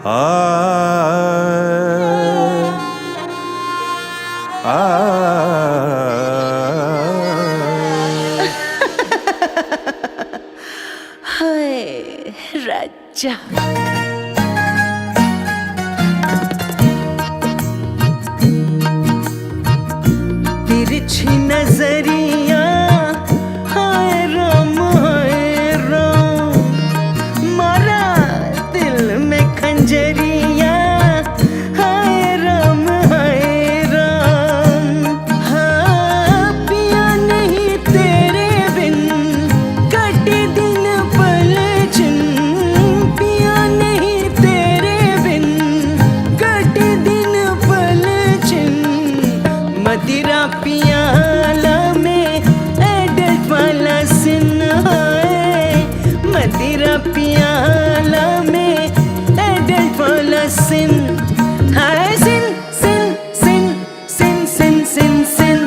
हाय राजा। तिरछी नजरिया, हाय राम मारा दिल में खंजरिया, हाय राम हाँ पिया नहीं तेरे बिन कटे दिन पल चिन, पिया नहीं तेरे बिन कटे दिन पल चिन, मदिरा पियाला में एडल्ट वाला सिन है, मदिरा पियाला में एडल्ट वाला सिन है, सिन सिन सिन सिन सिन सिन सिन।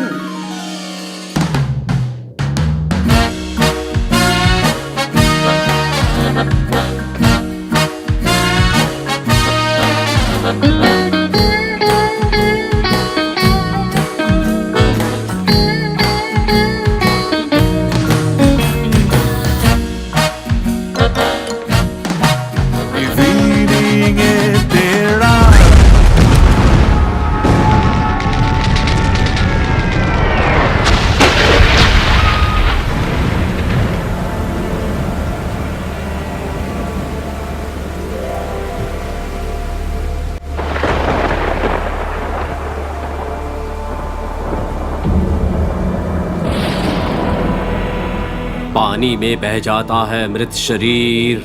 पानी में बह जाता है मृत शरीर,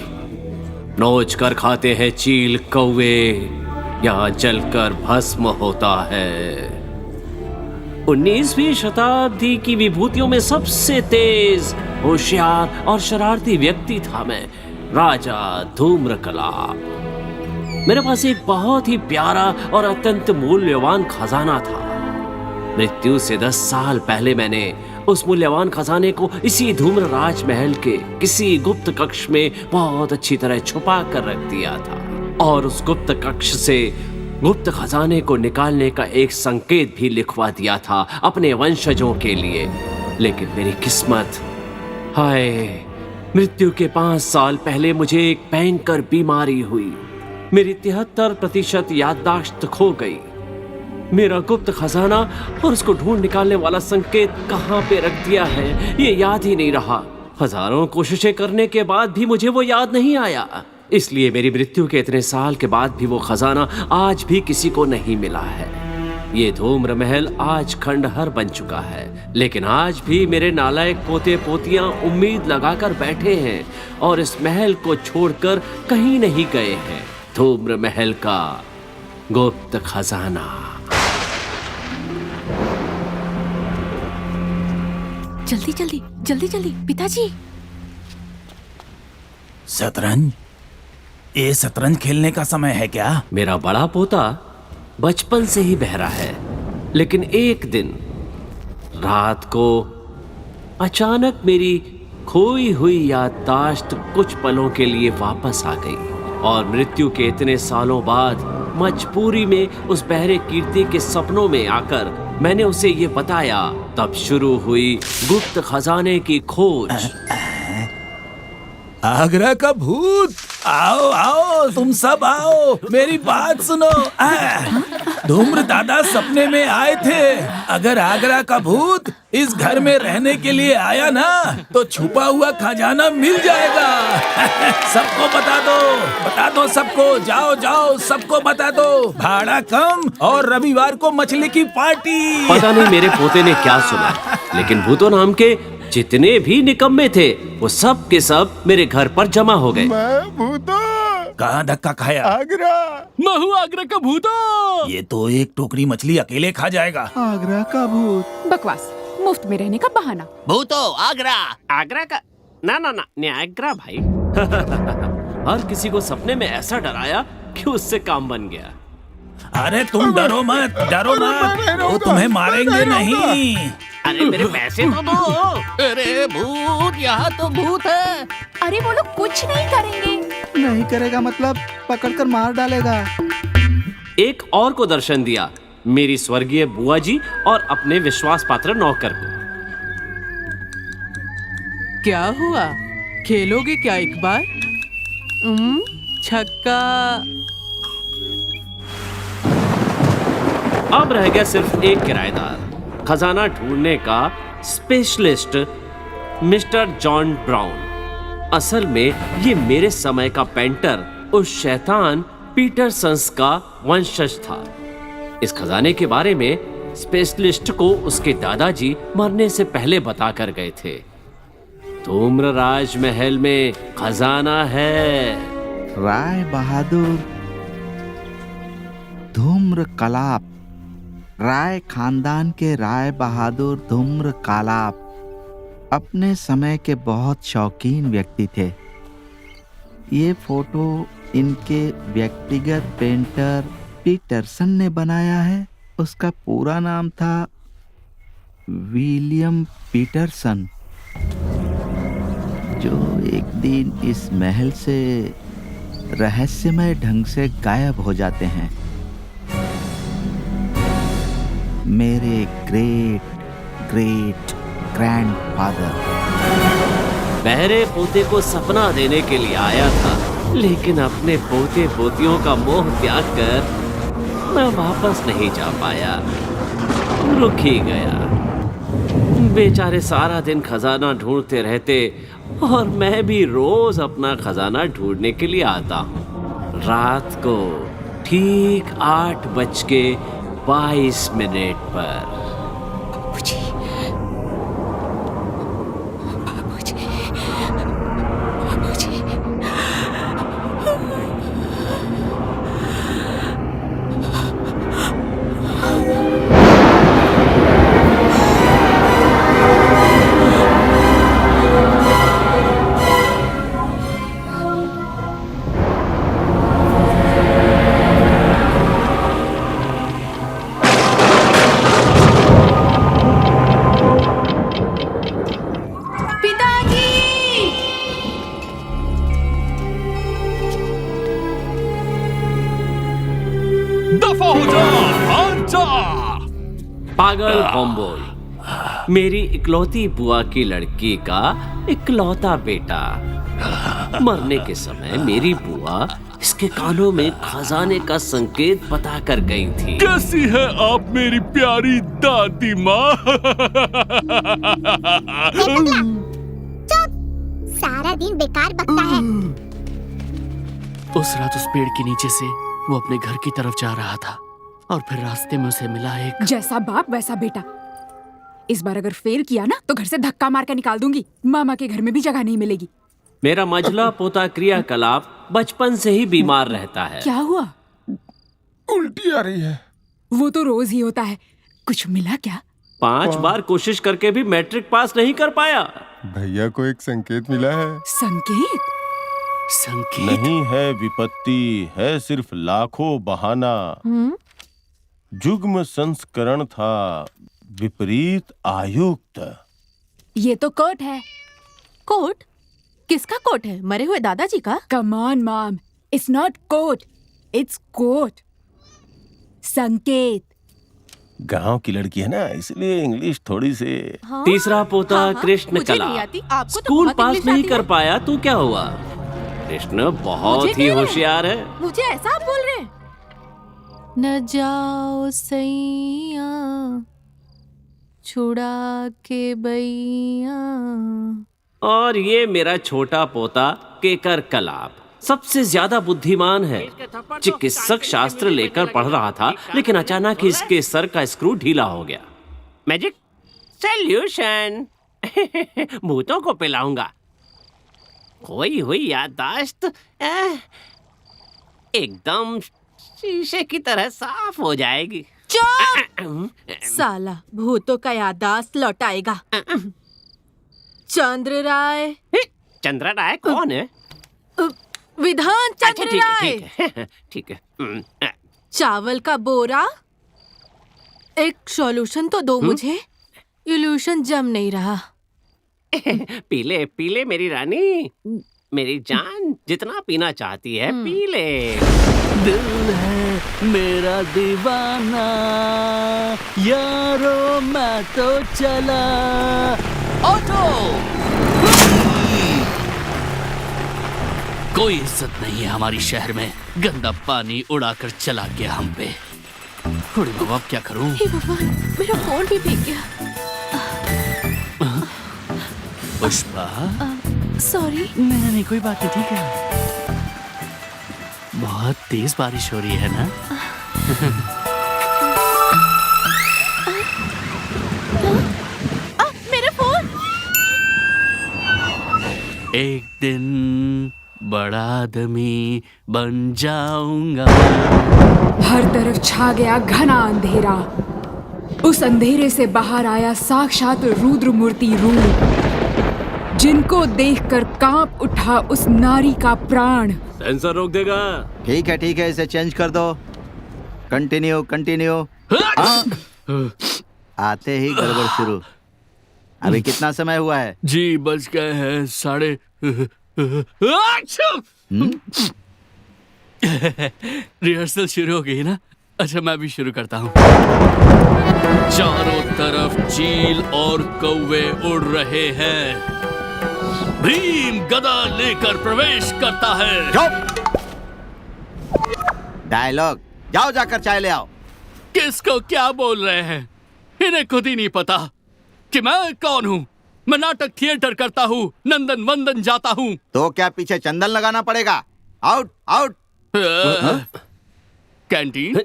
नोच कर खाते हैं चील कौवे, यहाँ जलकर भस्म होता है। 19वीं शताब्दी की विभूतियों में सबसे तेज, होशियार और शरारती व्यक्ति था मैं, राजा धूम्रकला। मेरे पास एक बहुत ही प्यारा और अत्यंत मूल्यवान खजाना था। मृत्यु से 10 साल पहले मैंने उस मूल्यवान खजाने को इसी धूम्र राजमहल के किसी गुप्त कक्ष में बहुत अच्छी तरह छुपा कर रख दिया था, और उस गुप्त कक्ष से गुप्त खजाने को निकालने का एक संकेत भी लिखवा दिया था अपने वंशजों के लिए। लेकिन मेरी किस्मत, हाय, मृत्यु के 5 साल पहले मुझे एक भयंकर बीमारी हुई। मेरी 73% याददाश्त खो गई। मेरा गुप्त खजाना और उसको ढूंढ निकालने वाला संकेत कहाँ पे रख दिया है ये याद ही नहीं रहा। हजारों कोशिशें करने के बाद भी मुझे वो याद नहीं आया। इसलिए मेरी मृत्यु के इतने साल के बाद भी वो खजाना आज भी किसी को नहीं मिला है। ये धूम्र महल आज खंडहर बन चुका है, लेकिन आज भी मेरे नालायक पोते पोतियां उम्मीद लगाकर बैठे हैं और इस महल को छोड़कर कहीं नहीं गए हैं। धूम्र महल का गुप्त खजाना। जल्दी जल्दी जल्दी जल्दी पिताजी। शतरंज, ये शतरंज खेलने का समय है क्या? मेरा बड़ा पोता बचपन से ही बहरा है, लेकिन एक दिन रात को अचानक मेरी खोई हुई याददाश्त कुछ पलों के लिए वापस आ गई, और मृत्यु के इतने सालों बाद मजबूरी में उस बहरे कीर्ति के सपनों में आकर मैंने उसे ये बताया। तब शुरू हुई गुप्त खजाने की खोज। आगरा का भूत, आओ आओ, तुम सब आओ, मेरी बात सुनो। धूम्र दादा सपने में आए थे। अगर आगरा का भूत इस घर में रहने के लिए आया ना, तो छुपा हुआ खजाना मिल जाएगा। सबको बता दो सबको, जाओ जाओ सबको बता दो। भाड़ा कम और रविवार को मछली की पार्टी। पता नहीं मेरे पोते ने क्या सुना, लेकिन भूतों नाम के जितने भी निकम्मे थे वो सब के सब मेरे घर पर जमा हो गए। मैं भूतो। कहाँ धक्का खाया? आगरा। मैं हूँ आगरा का भूतो। ये तो एक टोकरी मछली अकेले खा जाएगा। आगरा का भूत। बकवास, मुफ्त में रहने का बहाना। भूतो आगरा। आगरा का ना ना ना न्यायग्रा भाई। हर किसी को सपने में ऐसा डराया कि उससे काम बन गया। अरे तुम डरो मत, वो तुम्हें मारेंगे नहीं। अरे मेरे पैसे तो दो। अरे भूत, यहाँ तो भूत है। अरे वो लोग कुछ नहीं करेंगे। नहीं करेगा मतलब पकड़कर मार डालेगा। एक और को दर्शन दिया, मेरी स्वर्गीय बुआ जी और अपने विश्वास पात्र नौकर को। क्या हुआ, खेलोगे क्या एक बार? छक्का। अब रह गया सिर्फ एक किराएदार, खजाना ढूंढने का स्पेशलिस्ट मिस्टर जॉन ब्राउन। असल में ये मेरे समय का पेंटर उस शैतान पीटरसंस का वंशज था। इस खजाने के बारे में स्पेशलिस्ट को उसके दादाजी मरने से पहले बता कर गए थे। धूम्रराज महल में खजाना है। राय बहादुर धूम्र कलाप, राय खानदान के राय बहादुर धूम्र कलाप अपने समय के बहुत शौकीन व्यक्ति थे। ये फोटो इनके व्यक्तिगत पेंटर पीटरसन ने बनाया है। उसका पूरा नाम था विलियम पीटरसन, जो एक दिन इस महल से रहस्यमय ढंग से गायब हो जाते हैं। मेरे ग्रेट ग्रेट ग्रैंडफादर बहरे पोते को सपना देने के लिए आया था, लेकिन अपने पोते पोतियों का मोह त्याग कर मैं वापस नहीं जा पाया, रुक ही गया। बेचारे सारा दिन खजाना ढूंढते रहते और मैं भी रोज अपना खजाना ढूंढने के लिए आता हूँ। रात को ठीक 8:22 पर। पागल कॉम्बोल, मेरी इकलौती बुआ की लड़की का इकलौता बेटा। मरने के समय मेरी बुआ इसके कानों में खजाने का संकेत बता कर गई थी। कैसी है आप मेरी प्यारी दादी माँ? सारा दिन बेकार बकता है। उस रात उस पेड़ के नीचे से वो अपने घर की तरफ जा रहा था और फिर रास्ते में उसे मिला एक। जैसा बाप वैसा बेटा। इस बार अगर फेल किया ना तो घर से धक्का मार कर निकाल दूंगी। मामा के घर में भी जगह नहीं मिलेगी। मेरा मझला पोता क्रियाकलाप बचपन से ही बीमार रहता है। क्या हुआ? उल्टी आ रही है। वो तो रोज ही होता है। कुछ मिला क्या? 5 बार कोशिश करके भी मैट्रिक पास नहीं कर पाया। भैया को एक संकेत मिला है। संकेत? संकेत नहीं है विपत्ति, है सिर्फ लाखों बहाना। जुग्म संस्करण था विपरीत आयुक्त। ये तो कोट है। कोट? किसका कोट है? मरे हुए दादाजी का? Come on mom, it's not coat, it's coat. संकेत। गांव की लड़की है ना, इसलिए इंग्लिश थोड़ी से। तीसरा पोता कृष्ण मुझे कला नहीं आती, आपको तो स्कूल बहुत पास इंग्लिश नहीं आती कर है। पाया तो क्या हुआ? कृष्ण बहुत ही होशियार है। मुझे ऐसा आप बोल रहे हैं? न जाओ सैया छुड़ा के बैया। और ये मेरा छोटा पोता केकर कलाप सबसे ज्यादा बुद्धिमान है। चिकित्सक शास्त्र लेकर पढ़ रहा था, लेकिन अचानक इसके सर का स्क्रू ढीला हो गया। Magic solution. भूतों को पिलाऊंगा। खोई हुई याददाश्त एकदम शीशे की तरह साफ हो जाएगी। चुप! साला भूतों का याददाश्त लौटाएगा। चंद्र राय। चंद्र राय कौन है? विधान चंद्र राय। ठीक है, ठीक है। चावल का बोरा। एक सॉल्यूशन तो दो मुझे। इल्यूशन जम नहीं रहा। पीले पीले मेरी रानी। मेरी जान जितना पीना चाहती है पी ले। दिल है मेरा दीवाना, यारो मैं तो चला। ऑटो! कोई इज्जत नहीं है हमारी शहर में। गंदा पानी उड़ाकर चला गया हम पे। थोड़ी बाबा क्या करूं? हे भगवान, मेरा फोन भी भीग गया। पुष्पा, सॉरी। नहीं कोई बात नहीं, ठीक है। बहुत तेज बारिश हो रही है ना? मेरा फोन। एक दिन बड़ा आदमी बन जाऊंगा। हर तरफ छा गया घना अंधेरा। उस अंधेरे से बाहर आया साक्षात रुद्र मूर्ति रूप, जिनको देखकर कांप उठा उस नारी का प्राण। सेंसर रोक देगा। ठीक है, इसे चेंज कर दो। कंटिन्यू। आते ही गड़बड़ शुरू। अभी कितना समय हुआ है? जी बज गए हैं 3:30। रिहर्सल शुरू हो गई ना? अच्छा मैं भी शुरू करता हूँ। चारों तरफ चील और कौवे उड़ रहे हैं। भीम गदा लेकर प्रवेश करता है। डायलॉग, जाओ जाकर चाय ले आओ। किसको क्या बोल रहे हैं? इन्हें खुद ही नहीं पता कि मैं कौन हूँ। मैं नाटक थिएटर करता हूँ, नंदन वंदन जाता हूँ। तो क्या पीछे चंदन लगाना पड़ेगा? आउट। कैंटीन।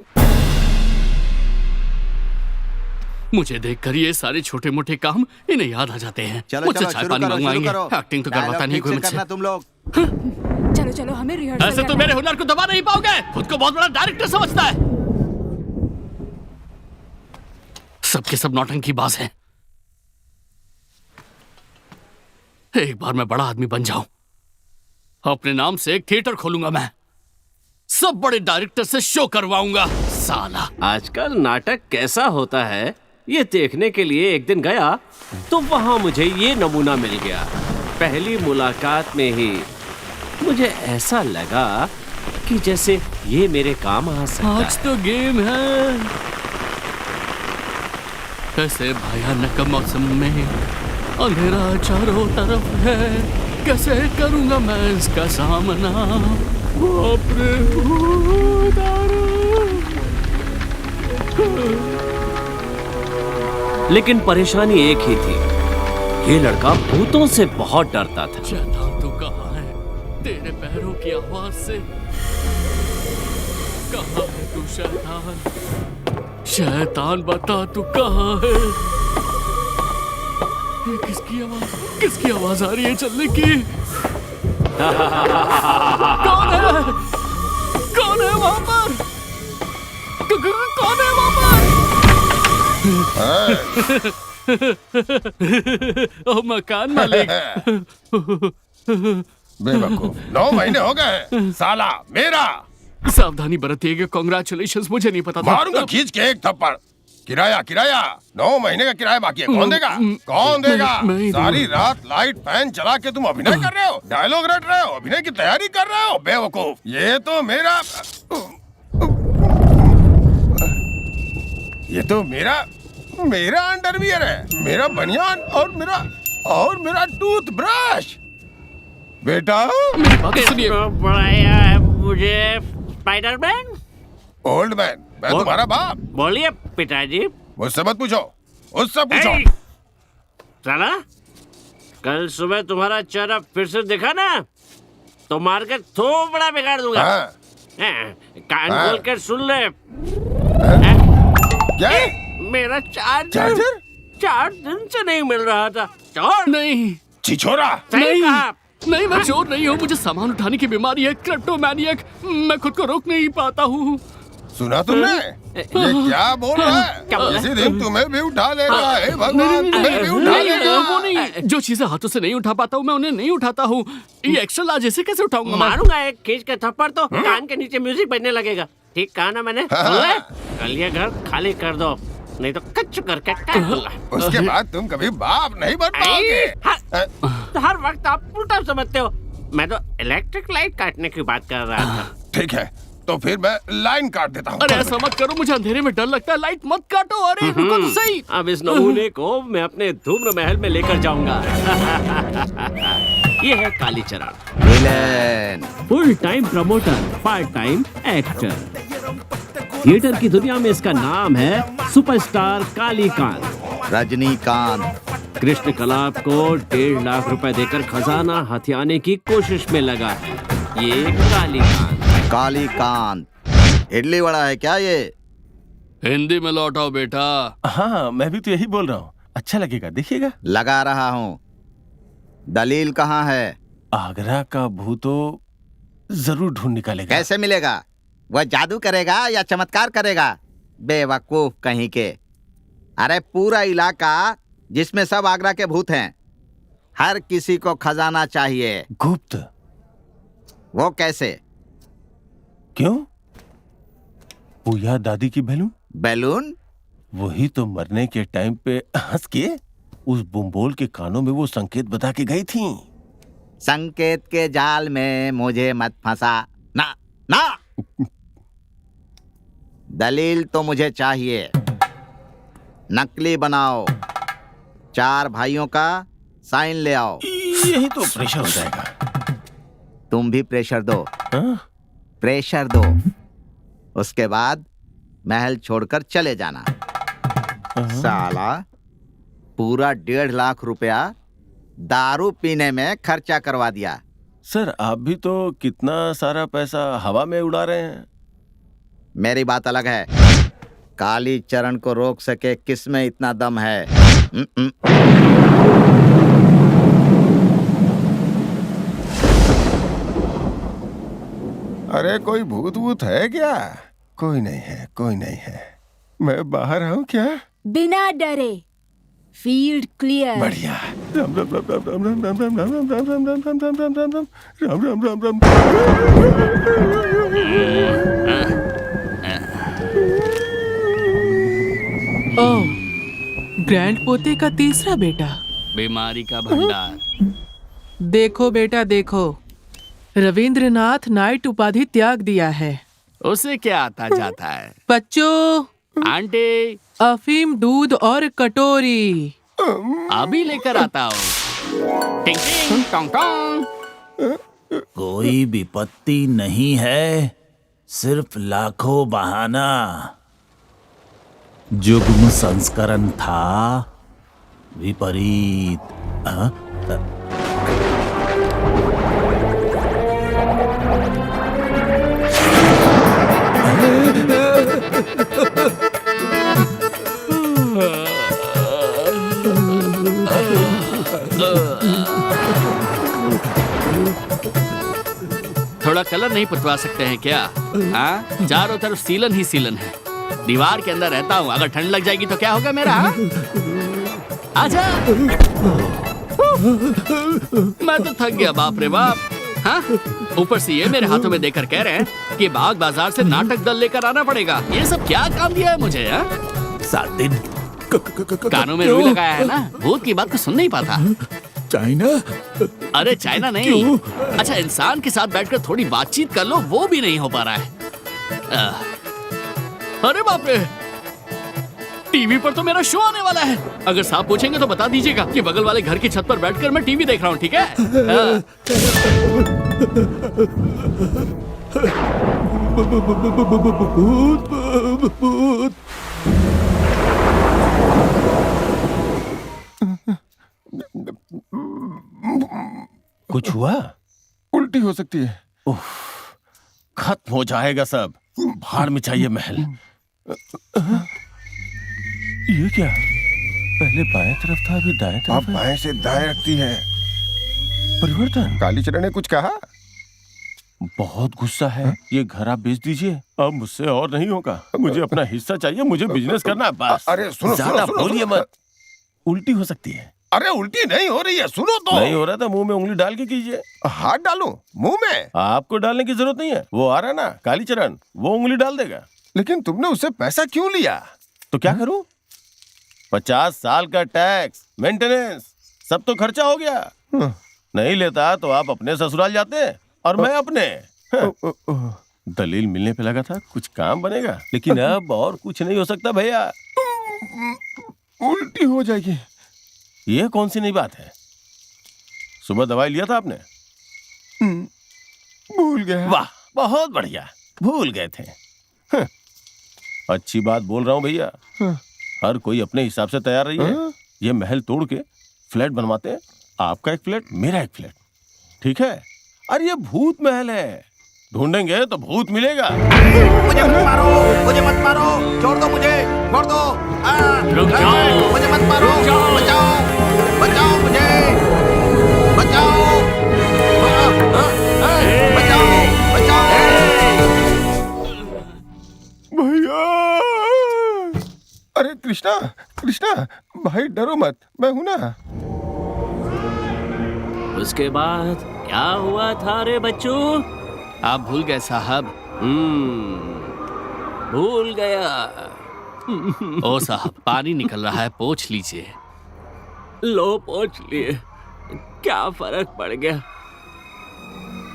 मुझे देखकर ये सारे छोटे मोटे काम इन्हें याद आ जाते हैं। मुझसे चाय पानी मंगवाएंगे। एक्टिंग तो करवाता नहीं कोई मुझसे। तुम लोग चलो हमें रिहर्सल ऐसे तो मेरे हुनर को दबा नहीं पाओगे। खुद को बहुत बड़ा डायरेक्टर समझता है। सबके सब नौटंकी बाज हैं। एक बार मैं बड़ा आदमी बन जाऊं, अपने नाम से एक थिएटर खोलूंगा। मैं सब बड़े डायरेक्टर से शो करवाऊंगा। साला आजकल नाटक कैसा होता है ये देखने के लिए एक दिन गया तो वहां मुझे ये नमूना मिल गया। पहली मुलाकात में ही मुझे ऐसा लगा कि जैसे ये मेरे काम आ सकता है। आज तो गेम है। ऐसे भयानक मौसम में अंधेरा चारों तरफ है, कैसे करूंगा मैं इसका सामना? बाप रे, लेकिन परेशानी एक ही थी, ये लड़का भूतों से बहुत डरता था। शैतान तू कहाँ है? तेरे पैरों की आवाज से कहाँ है तू शैतान? शैतान बता तू कहाँ है? ये किसकी आवाज आ रही है चलने की? कौन है वहां पर? कौन है वहां पर? ओ मकान मालिक। बेवकूफ, 9 महीने हो गए। साला मेरा। सावधानी बरतिएगा। कांग्रेचुलेशंस। मुझे नहीं पता था। मारूंगा खींच के एक थप्पड़। किराया 9 महीने का किराया बाकी है। कौन देगा? कौन देगा? सारी रात लाइट फैन चला के तुम अभिनय कर रहे हो, डायलॉग रट रहे हो, अभिनय की तैयारी कर रहे हो। बेवकूफ, ये तो मेरा अंडरवियर है, मेरा बनियान और मेरा टूथब्रश। बेटा मेरी बात सुनिए। पढ़ाया है मुझे स्पाइडरमैन। ओल्ड मैन, मैं तुम्हारा बाप। बोलिए पिताजी। मुझसे मत पूछो, उससे पूछो। साला, कल सुबह तुम्हारा चेहरा फिर से दिखा ना तो मार के थोपड़ा बिगाड़ दूंगा। कान खोल कर सुन ले। क्या? मेरा चार्जर 4 दिन से नहीं मिल रहा था। चोर नहीं, छिछोरा। नहीं मैं चोर नहीं हूँ। मुझे सामान उठाने की बीमारी है, क्लेप्टोमैनियक। मैं खुद को रोक नहीं पाता हूँ। सुना तुमने? ये क्या बोल रहा है? इसी दिन तुम्हें भी उठा लेगा। हे भगवान, तुम्हें भी उठा लेगा। वो नहीं, जो चीजें हाथों से नहीं उठा पाता हूँ मैं उन्हें नहीं उठाता हूँ। ये एक्स्ट्रा लार्ज ऐसे कैसे उठाऊंगा? मारूंगा एक खींच के थप्पड़ तो कान के नीचे म्यूजिक बजने लगेगा। ठीक कहा ना मैंने? कल ये घर खाली कर दो, नहीं तो कच्चू करके काट दूंगा। उसके बाद तुम कभी बाप नहीं बन पाओगे। हर वक्त आप उल्टा समझते हो। मैं तो इलेक्ट्रिक लाइट काटने की बात कर रहा था। ठीक है, तो फिर मैं लाइन काट देता हूँ। अरे ऐसा मत करो, मुझे अंधेरे में डर लगता है। लाइट मत काटो। अरे रुको तो सही। अब इस नमूने को मैं अपने धूम्र महल में लेकर जाऊंगा। ये है Kalicharan, villain. Full time promoter, part time actor. Theatre की दुनिया में इसका नाम है सुपरस्टार कालीकांत। रजनीकांत। कृष्ण कलाप को 1.5 लाख रुपए देकर खजाना हथियाने की कोशिश में लगा है ये कालीकांत। कालीकांत इडली वड़ा है क्या ये? हिंदी में लौटाओ बेटा। हाँ, मैं भी तो यही बोल रहा हूँ। अच्छा लगेगा, देखिएगा। लगा रहा हूँ। दलील कहाँ है? आगरा का भूत तो जरूर ढूंढ निकालेगा। कैसे मिलेगा? वह जादू करेगा या चमत्कार करेगा? बेवकूफ कहीं के। अरे पूरा इलाका जिसमें सब आगरा के भूत हैं, हर किसी को खजाना चाहिए। गुप्त? वो कैसे? क्यों? पूजा दादी की बैलून? बैलून? वही तो मरने के टाइम पे हंस के उस बुम्बोल के कानों में वो संकेत बता के गई थी। संकेत के जाल में मुझे मत फंसा। ना ना। दलील तो मुझे चाहिए। नकली बनाओ। 4 भाइयों का साइन ले आओ। यही तो प्रेशर हो जाएगा। तुम भी प्रेशर दो। हाँ? प्रेशर दो। उसके बाद महल छोड़कर चले जाना। साला पूरा 1.5 लाख रुपया दारू पीने में खर्चा करवा दिया। सर, आप भी तो कितना सारा पैसा हवा में उड़ा रहे हैं। मेरी बात अलग है। काली चरण को रोक सके किसमें इतना दम है? अरे कोई भूत वूत है क्या? कोई नहीं है, कोई नहीं है। मैं बाहर हूँ क्या? बिना डरे। Field clear. बढ़िया। राम राम राम राम राम राम राम राम राम राम राम राम राम राम राम राम राम राम राम ओह, ग्रैंड पोते का तीसरा बेटा। बीमारी का भंडार। देखो बेटा देखो, रविंद्रनाथ नाइट उपाधि त्याग दिया है। उसे क्या आता जाता है? बच्चों, आंटी, अफीम, दूध और कटोरी। अभी लेकर आता हूँ। टिंग टिंग टोंग टोंग। कोई विपत्ति नहीं है, सिर्फ लाखों बहाना। जुग्म संस्करण था, विपरीत। थोड़ा कलर नहीं पुतवा सकते हैं क्या? हाँ, चारों तरफ सीलन ही सीलन है। दीवार के अंदर रहता हूँ, अगर ठंड लग जाएगी तो क्या होगा मेरा? आजा। मैं तो थक गया, बाप रे बाप। हाँ, ऊपर से ये मेरे हाथों में देकर कह रहे हैं कि बाग बाजार से नाटक दल लेकर आना पड़ेगा। ये सब क्या काम दिया है मुझे? 7 दिन कानों में रुई लगाया है ना, भूत की बात को सुन नहीं पाता। चाइना? अरे चाइना नहीं। अच्छा, इंसान के साथ बैठकर थोड़ी बातचीत कर लो, वो भी नहीं हो पा रहा है। अरे बाप रे, टीवी पर तो मेरा शो आने वाला है। अगर साहब पूछेंगे तो बता दीजिएगा कि बगल वाले घर की छत पर बैठकर मैं टीवी देख रहा हूँ, ठीक है? कुछ हुआ? उल्टी हो सकती है। उफ, खत्म हो जाएगा सब। भाड़ में चाहिए महल। ये क्या? पहले बाएं तरफ था, अभी दाएं तरफ। अब बाएं से दाएं रखती है। परिवर्तन? कालीचरण ने कुछ कहा? बहुत गुस्सा है। ये घर आप बेच दीजिए, अब मुझसे और नहीं होगा। मुझे अपना हिस्सा चाहिए, मुझे बिजनेस करना है बस। अरे सुनो, ज्यादा बोलिए मत। उल्टी हो सकती है। अरे उल्टी नहीं हो रही है, सुनो तो। नहीं हो रहा था, मुंह में उंगली डाल के कीजिए। हाथ डालूं मुंह में? आपको डालने की जरूरत नहीं है, वो आ रहा ना कालीचरण, वो उंगली डाल देगा। लेकिन तुमने उससे पैसा क्यों लिया? तो क्या करूं? 50 साल का टैक्स, मेंटेनेंस, सब तो खर्चा हो गया। नहीं लेता तो आप अपने ससुराल जाते और मैं अपने। हाँ। दलील मिलने पे लगा था कुछ काम बनेगा, लेकिन अब और कुछ नहीं हो सकता भैया, उल्टी हो जाएगी। ये कौन सी नई बात है? सुबह दवाई लिया था आपने? भूल गया। वाह, बहुत बढ़िया, भूल गए थे। हाँ। अच्छी बात बोल रहा हूँ भैया। हाँ। हर कोई अपने हिसाब से तैयार रही है। हाँ। ये महल तोड़ के फ्लैट बनवाते हैं, आपका एक फ्लैट, मेरा एक फ्लैट, ठीक है? अरे ये भूत महल है, ढूंढेंगे तो भूत मिलेगा। मुझे मत मारो, मुझे मत मारो, छोड़ दो मुझे, छोड़ दो। रुक जाओ, मुझे मत मारो, बचाओ, बचाओ मुझे, बचाओ, बचाओ, बचाओ भैया। अरे कृष्णा, कृष्णा भाई डरो मत, मैं हूं ना। उसके बाद क्या हुआ था रे बच्चों? आप भूल गए साहब। भूल गया। ओ साहब, पानी निकल रहा है, पोंछ लीजिए। लो पोंछ लिए, क्या फर्क पड़ गया?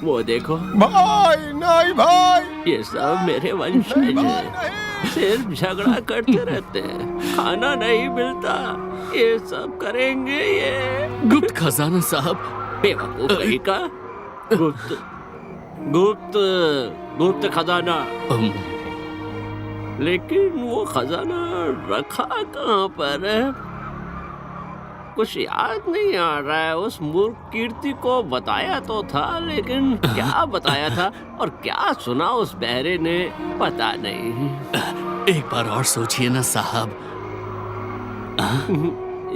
वो देखो भाई, नहीं भाई, ये सब मेरे वंशज हैं, सिर्फ झगड़ा करते रहते हैं, खाना नहीं मिलता, ये सब करेंगे ये। गुप्त खजाना साहब। बेवकूफ कहीं का। गुप्त गुप्त गुप्त खजाना। लेकिन वो खजाना रखा कहाँ पर है? कुछ याद नहीं आ रहा है। उस मूर्ख कीर्ति को बताया तो था, लेकिन क्या बताया था और क्या सुना उस बहरे ने, पता नहीं। एक बार और सोचिए ना साहब।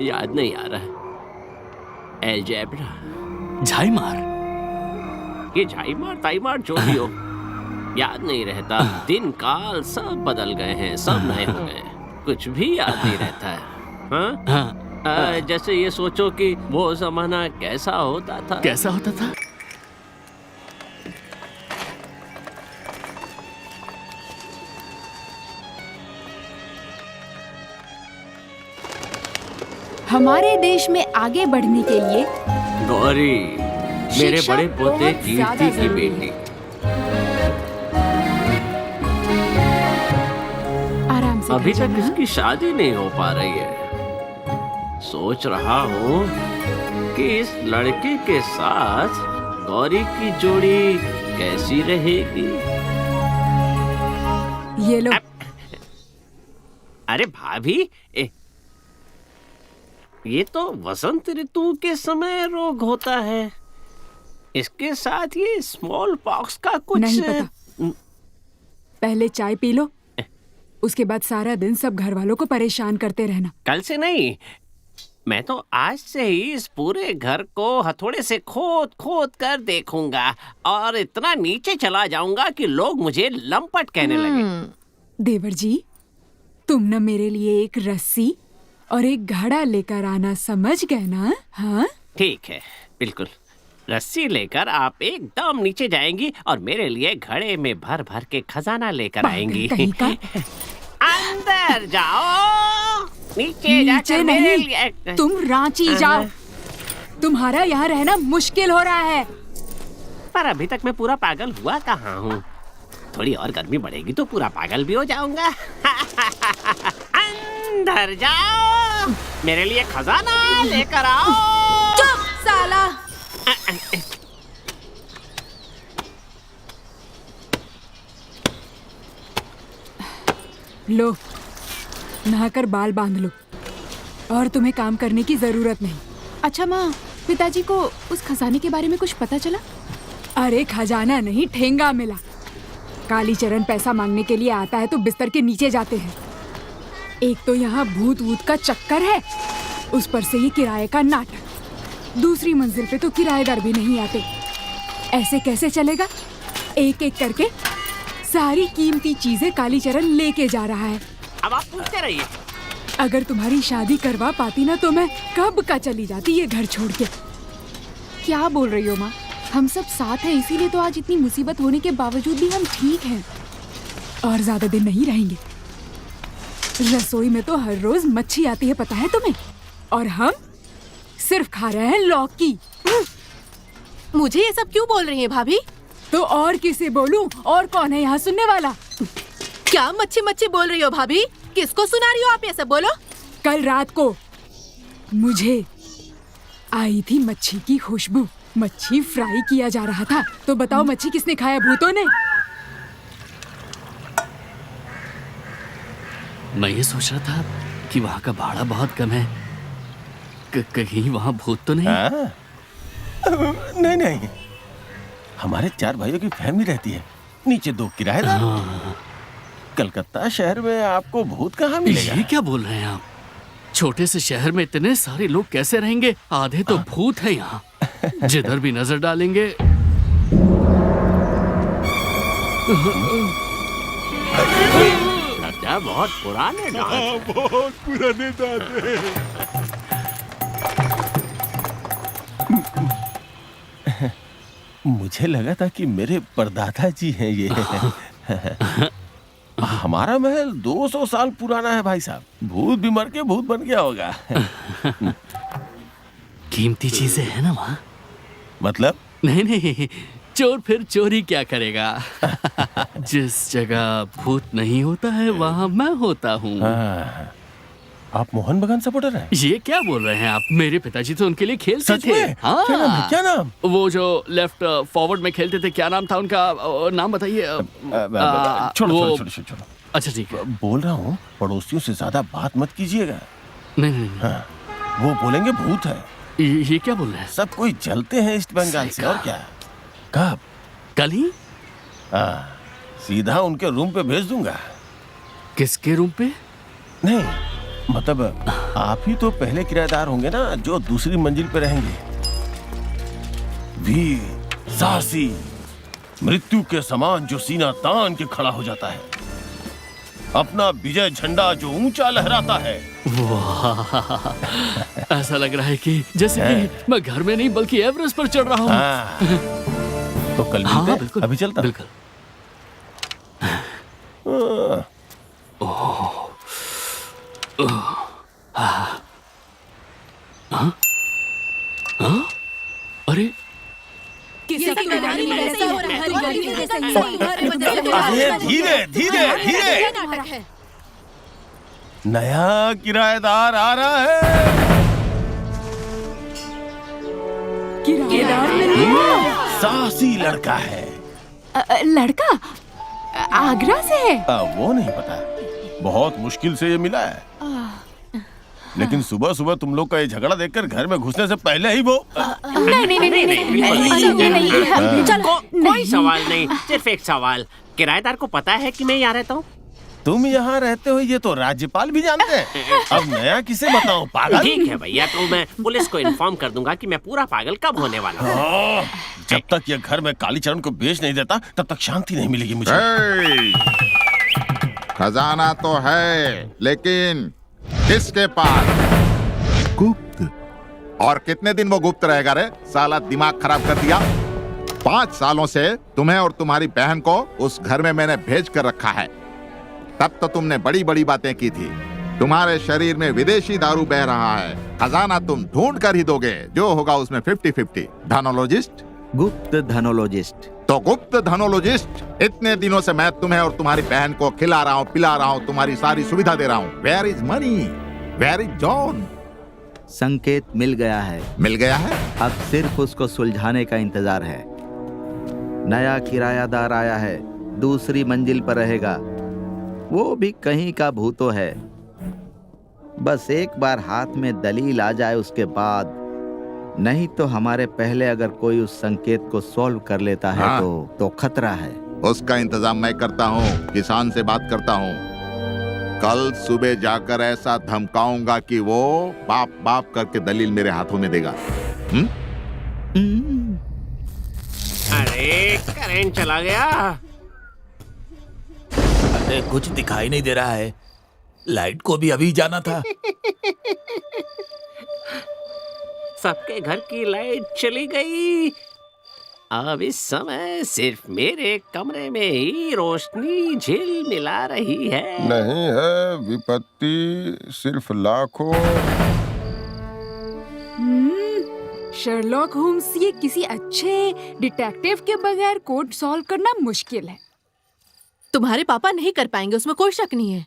याद नहीं आ रहा है। अलजेब्रा, झाईमार, ये झाईमार ताईमार जो भी हो, याद नहीं रहता। दिन काल सब बदल गए हैं, सब नए हो गए, कुछ भी याद नहीं रहता है। हाँ? हाँ। जैसे ये सोचो कि वो जमाना कैसा होता था। कैसा होता था? हमारे देश में आगे बढ़ने के लिए गौरी, मेरे शिक्षा बड़े पोते बहुत ज्यादा कीर्ति की जरूरी बेटी। आराम से अभी कर तक जाना, इसकी शादी नहीं हो पा रही है। सोच रहा हूँ कि इस लड़के के साथ गौरी की जोड़ी कैसी रहेगी। ये लो। अरे भाभी, ये तो वसंत ऋतु के समय रोग होता है। इसके साथ ये स्मॉल पॉक्स का कुछ नहीं पता। पहले चाय पी लो, उसके बाद सारा दिन सब घर वालों को परेशान करते रहना। कल से नहीं, मैं तो आज से ही इस पूरे घर को हथौड़े से खोद खोद कर देखूंगा और इतना नीचे चला जाऊंगा कि लोग मुझे लंपट कहने लगे। देवर जी, तुम न मेरे लिए एक रस्सी और एक घड़ा लेकर आना, समझ गए ना? हाँ ठीक है, बिल्कुल। रस्सी लेकर आप एकदम नीचे जाएंगी और मेरे लिए घड़े में भर भर के खजाना लेकर आएंगी। कहीं का। अंदर जाओ, नीचे जाकर मेरे लिए। तुम रांची जाओ, तुम्हारा यहाँ रहना मुश्किल हो रहा है। पर अभी तक मैं पूरा पागल हुआ कहाँ हूँ? थोड़ी और गर्मी बढ़ेगी तो पूरा पागल भी हो जाऊंगा। अंदर जाओ, मेरे लिए खजाना लेकर आओ। चुप साला। लो, नहाकर बाल बांध लो, और तुम्हें काम करने की जरूरत नहीं। अच्छा माँ, पिताजी को उस खजाने के बारे में कुछ पता चला? अरे खजाना नहीं, ठेंगा मिला। कालीचरण पैसा मांगने के लिए आता है तो बिस्तर के नीचे जाते हैं। एक तो यहाँ भूत वूत का चक्कर है, उस पर से ये किराए का नाटक। दूसरी मंजिल पे तो किराएदार भी नहीं आते। ऐसे कैसे चलेगा? एक एक करके सारी कीमती चीजें कालीचरण लेके जा रहा है। अब आप पूछते रहिए। अगर तुम्हारी शादी करवा पाती ना तो मैं कब का चली जाती ये घर छोड़ के। क्या बोल रही हो माँ? हम सब साथ हैं, इसीलिए तो आज इतनी मुसीबत होने के बावजूद भी हम ठीक हैं। और ज्यादा दिन नहीं रहेंगे। रसोई में तो हर रोज मच्छी आती है, पता है तुम्हें? और हम सिर्फ खा रहे हैं लौकी। मुझे ये सब क्यों बोल रही हैं भाभी? तो और किसे बोलूं? और कौन है यहाँ सुनने वाला? क्या मच्छी मच्छी बोल रही हो भाभी? किसको सुना रही हो आप ये सब? बोलो। कल रात को मुझे आई थी मच्छी की खुशबू। मच्छी फ्राई किया जा रहा था। तो बताओ मच्छी किसने खाया? भूतों ने। मैं ये सोच रहा था कि वहाँ का भाड़ा बहुत कम है। कहीं वहाँ भूत तो नहीं? नहीं नहीं, हमारे 4 भाइयों की फैमिली रहती है, नीचे 2 किराएदार। कलकत्ता शहर में आपको भूत कहाँ मिलेगा? ये क्या बोल रहे हैं आप? छोटे से शहर में इतने सारे लोग कैसे रहेंगे? आधे तो भूत है यहाँ। जिधर भी नजर डालेंगे। बहुत पुराने दांत। बहुत पुराने दांत हैं। मुझे लगा था कि मेरे परदादा जी हैं ये। हमारा महल 200 साल पुराना है भाई साहब। भूत भी मर के भूत बन गया होगा। कीमती चीजें है ना वहाँ? मतलब? नहीं, चोर फिर चोरी क्या करेगा? जिस जगह भूत नहीं होता है वहाँ मैं होता हूँ। आप मोहन बगान सपोर्टर हैं? ये क्या बोल रहे हैं आप? मेरे पिताजी तो उनके लिए खेलते थे। हाँ। क्या नाम है? क्या नाम? वो जो लेफ्ट फॉरवर्ड में खेलते थे, क्या नाम था उनका? नाम बताइए। छोड़ो। अच्छा ठीक है। बोल रहा हूँ पड़ोसियों से ज्यादा बात मत कीजिएगा। नहीं। हाँ, वो बोलेंगे भूत है। ये क्या बोल रहे हैं? सब कोई जलते हैं ईस्ट बंगाल से। और क्या? कब? कल ही। सीधा उनके रूम पे भेज दूंगा। किसके रूम पे? नहीं मतलब आप ही तो पहले किराएदार होंगे ना जो दूसरी मंजिल पे रहेंगे। वीर साहसी, मृत्यु के समान जो सीना तान के खड़ा हो जाता है, अपना विजय झंडा जो ऊंचा लहराता है। वाह, ऐसा लग रहा है कि जैसे कि मैं घर में नहीं बल्कि एवरेस्ट पर चढ़ रहा हूँ। तो कल मिलते हैं? बिल्कुल, अभी चलता। बिल्कुल। अरे धीरे धीरे धीरे। नया किराएदार आ रहा है। साहसी लड़का है। लड़का आगरा से है? वो नहीं पता, बहुत मुश्किल से ये मिला है। लेकिन सुबह सुबह तुम लोग का ये झगड़ा देखकर घर में घुसने से पहले ही वो कोई सवाल नहीं, सिर्फ एक सवाल। किराएदार को पता है कि मैं यहाँ रहता हूँ? तुम यहाँ रहते हो ये तो राज्यपाल भी जानते हैं। अब नया किसे बताऊँ? पागल। ठीक है भैया, तो मैं पुलिस को इन्फॉर्म कर दूंगा कि मैं पूरा पागल कब होने वाला हूँ। जब तक ये घर में कालीचरण को बेच नहीं देता तब तक शांति नहीं मिलेगी मुझे। खजाना तो है लेकिन किसके पास? गुप्त। और कितने दिन वो गुप्त रहेगा रे? साला दिमाग खराब कर दिया। 5 सालों से तुम्हें और तुम्हारी बहन को उस घर में मैंने भेज कर रखा है। तब तो तुमने बड़ी बड़ी बातें की थी। तुम्हारे शरीर में विदेशी दारू बह रहा है। खजाना तुम ढूंढ कर ही दोगे, जो होगा उसमें 50-50। धनोलॉजिस्ट? गुप्त धनोलॉजिस्ट। तो गुप्त धनोलॉजिस्ट, इतने दिनों से मैं तुम्हें और तुम्हारी बहन को खिला रहा हूँ, पिला रहा हूँ, तुम्हारी सारी सुविधा दे रहा हूँ। Where is money? Where is John? संकेत मिल गया है। मिल गया है? अब सिर्फ उसको सुलझाने का इंतजार है। नया किरायादार आया है, दूसरी मंजिल पर रहेगा। वो भी कहीं का भूतो है। बस एक बार हाथ में दलील आ जाए उसके बाद। नहीं तो हमारे पहले अगर कोई उस संकेत को सॉल्व कर लेता है तो खतरा है। उसका इंतजाम मैं करता हूँ, किसान से बात करता हूँ। कल सुबह जाकर ऐसा धमकाऊंगा कि वो बाप बाप करके दलील मेरे हाथों में देगा। अरे करंट चला गया। अरे कुछ दिखाई नहीं दे रहा है। लाइट को भी अभी जाना था। सबके घर की लाइट चली गई। अब इस समय सिर्फ मेरे कमरे में ही रोशनी झिलमिला रही है। नहीं है विपत्ति, सिर्फ लाखों। शर्लॉक होम्स, ये किसी अच्छे डिटेक्टिव के बगैर कोड सॉल्व करना मुश्किल है। तुम्हारे पापा नहीं कर पाएंगे, उसमें कोई शक नहीं है।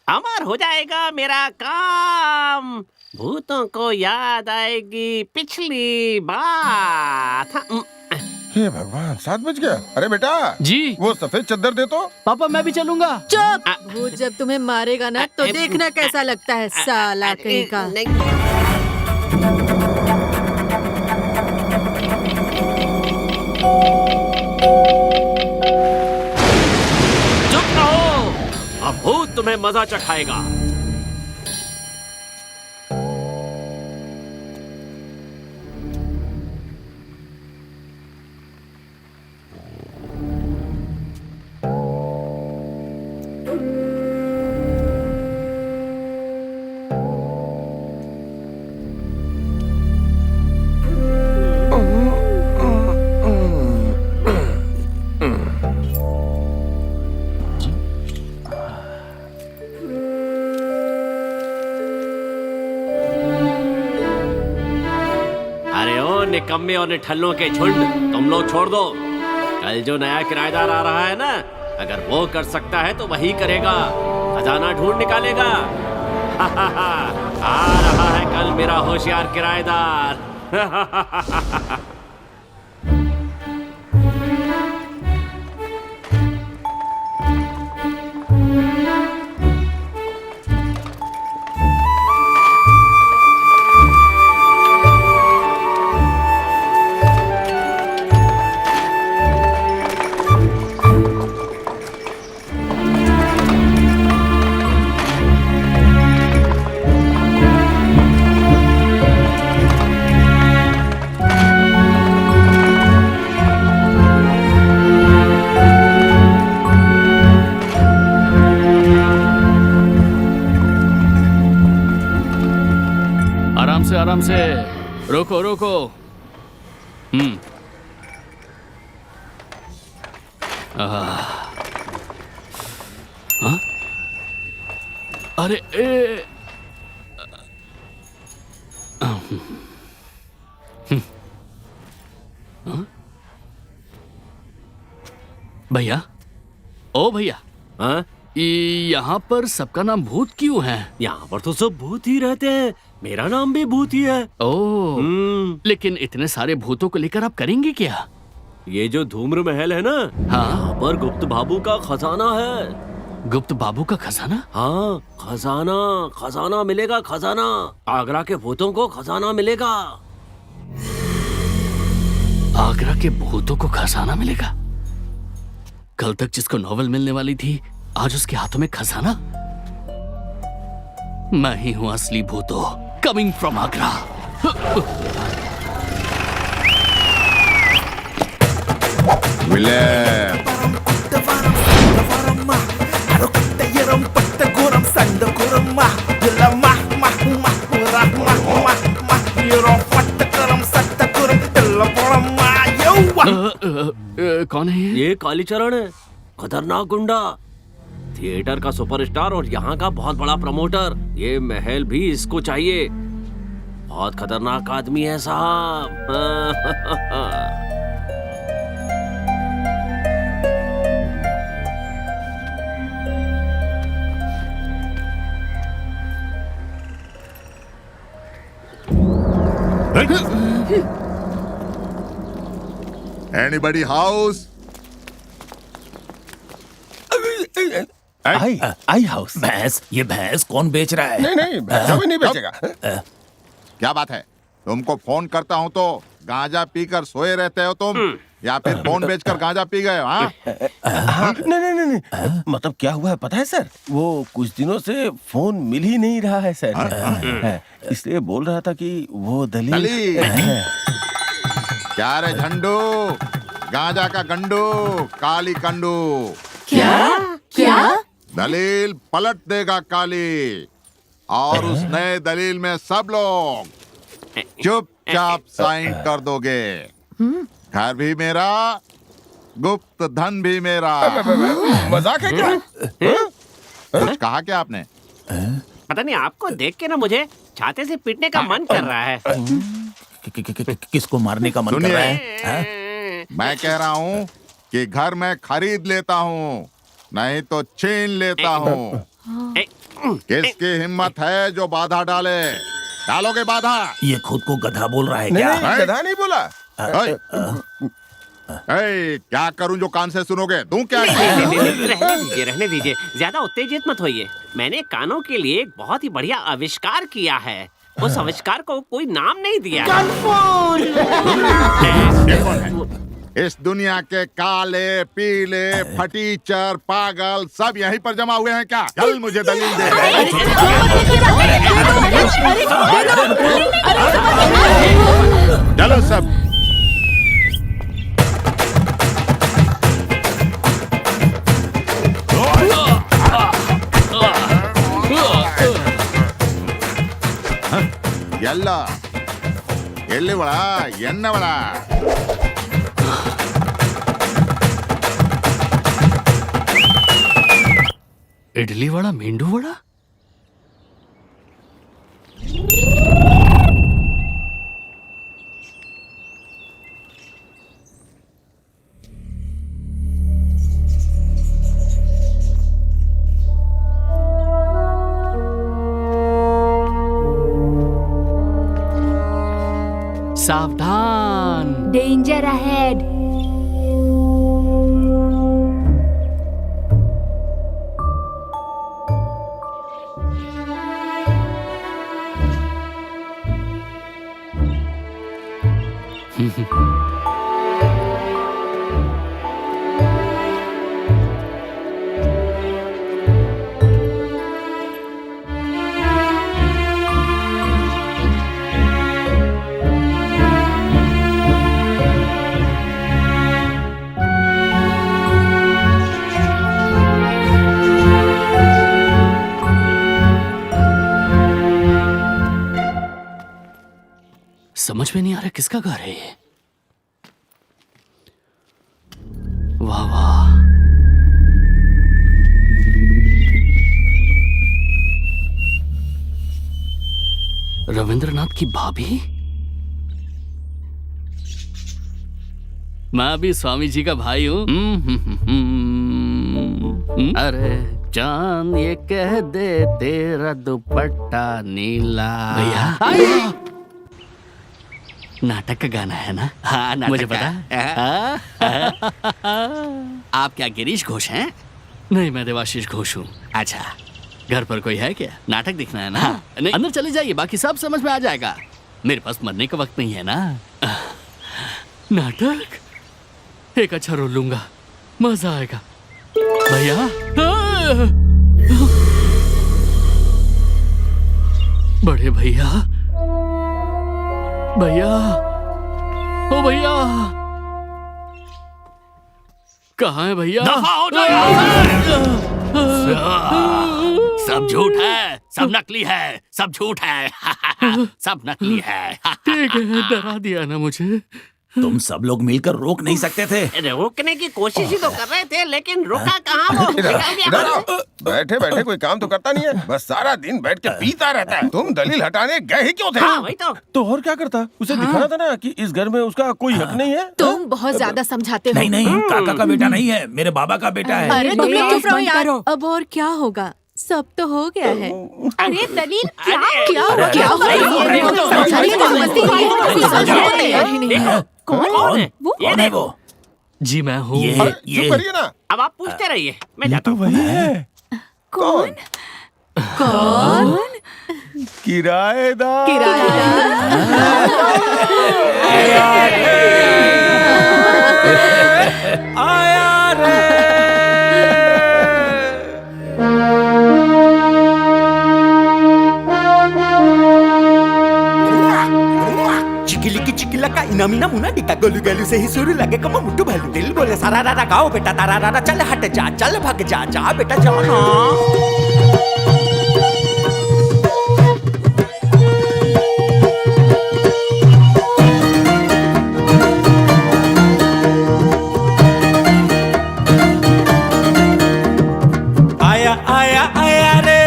अमर हो जाएगा मेरा काम। भूतों को याद आएगी पिछली बात। हे भगवान, 7 बज गया। अरे बेटा जी। वो सफेद चद्दर दे तो। पापा मैं भी चलूंगा। चुप! भूत जब तुम्हें मारेगा ना तो देखना कैसा लगता है, साला कहीं का। चुप रहो, अब भूत तुम्हें मजा चखाएगा। निकम्मे और निठल्लों के झुंड, तुम लोग छोड़ दो। कल जो नया किराएदार आ रहा है ना, अगर वो कर सकता है तो वही करेगा, खजाना ढूंढ निकालेगा। आ रहा है कल मेरा होशियार किराएदार। आराम से, रोको रोको। हाँ? अरे भैया, ओ भैया, हाँ? यहाँ पर सबका नाम भूत क्यों है? यहाँ पर तो सब भूत ही रहते हैं, मेरा नाम भी भूत ही है। ओह, लेकिन इतने सारे भूतों को लेकर आप करेंगे क्या? ये जो धूम्र महल है ना, हाँ? यहाँ पर गुप्त बाबू का खजाना है। गुप्त बाबू का खजाना? हाँ, खजाना खजाना मिलेगा, खजाना। आगरा के भूतों को खजाना मिलेगा। आगरा के भूतों को खजाना मिलेगा? कल तक जिसको नॉवेल मिलने वाली थी, आज उसके हाथों में खजाना। मैं ही हूं असली भूतो, कमिंग फ्रॉम आगरा। कौन है ये? कालीचरण है, खतरनाक गुंडा, थिएटर का सुपरस्टार और यहाँ का बहुत बड़ा प्रमोटर। ये महल भी इसको चाहिए। बहुत खतरनाक आदमी है साहब। Anybody house? आई हाउस। भैंस? ये भैंस कौन बेच रहा है? नहीं, भैंसा भी नहीं बेचेगा। क्या बात है? तुमको फोन करता हूँ तो गांजा पीकर सोए रहते हो तुम, या फिर फोन बेचकर गांजा पी गए हो? हाँ? नहीं, मतलब क्या हुआ है पता है सर? वो कुछ दिनों से फोन मिल ही नहीं रहा है सर, इसलिए बोल रहा था कि वो दलील। क्या रे झंडू, गांजा का गंडू, काली कंडू। क्या? दलील पलट देगा काली, और उस नए दलील में सब लोग चुपचाप साइन कर दोगे। घर भी मेरा, गुप्त धन भी मेरा। मजाक है क्या? कुछ कहा क्या आपने? पता नहीं, आपको देख के ना मुझे छाते से पीटने का मन कर रहा है। किसको मारने का मन कर रहा है? हाँ? मैं कह रहा हूँ कि घर में खरीद लेता हूँ, नहीं तो छीन लेता हूँ। किसकी हिम्मत है जो बाधा डाले? डालोगे बाधा? ये खुद को गधा बोल रहा है नहीं, क्या? नहीं, गधा नहीं बोला। क्या करूं जो कान से सुनोगे? दूं क्या? रहने दीजिए, ज्यादा उत्तेजित मत होइए। मैंने कानों के लिए एक बहुत ही बढ़िया आविष्कार किया है। उस आविष्कार को कोई नाम नहीं दिया। इस दुनिया के काले, पीले, फटीचर, पागल सब यहीं पर जमा हुए हैं क्या? चल मुझे दलील दे। चलो सब। ಎಲ್ಲ ಎಲ್ಲಿ ಒಳ ಎನ್ನ ಒಳ इडली वड़ा, मेंदू वड़ा। सावधान, डेंजर अहेड। समझ में नहीं आ रहा किसका घर है ये। वाह वाह, रविंद्रनाथ की भाभी। मैं भी स्वामी जी का भाई हूँ। अरे चांद ये कह दे तेरा दुपट्टा नीला। भैया नाटक का गाना है ना? हाँ, नाटक मुझे पता है। आप क्या गिरीश घोष हैं? नहीं, मैं देवाशीष घोष हूँ। अच्छा, घर पर कोई है क्या? नाटक दिखना है ना? हाँ। नहीं, अंदर चले जाइए, बाकी सब समझ में आ जाएगा। मेरे पास मरने का वक्त नहीं है ना। नाटक एक अच्छा रोल लूंगा, मजा आएगा। भैया बड़े भैया, भैया, ओ भैया, कहाँ है भैया? दफा हो सब झूठ है, सब नकली है, सब झूठ है। सब नकली है। ठीक है, डरा दिया ना मुझे। तुम सब लोग मिलकर रोक नहीं सकते थे? रोकने की कोशिश ही तो कर रहे थे, लेकिन रुका कहाँ वो? बैठे बैठे कोई काम तो करता नहीं है, बस सारा दिन बैठ के पीता रहता है। तुम दलील हटाने गए ही क्यों थे? हाँ, वही तो और क्या करता? उसे दिखाना था ना कि इस घर में उसका कोई हक नहीं है। तुम बहुत ज्यादा समझाते हो। नहीं नहीं, काका का बेटा नहीं है, मेरे बाबा का बेटा है। अरे तुम लोग चुप रहो यार। अब और क्या होगा? सब तो हो गया है। अरे दलील क्या कौन है? कौन है वो? जी मैं हूँ। ये करिए ना। अब आप पूछते रहिए, मैं जाता हूँ। वही है। कौन? कौन? किराएदार। आया रे। चिकिलिकी चिकिलका इनामीना मुना डिका गोलू गलू से ही शुरू लगे कम मुट्ठू भलू दिल बोले सारा रारा गाओ बेटा तारा रारा चल हट जा चल भाग जा जा बेटा जाना। आया आया आया रे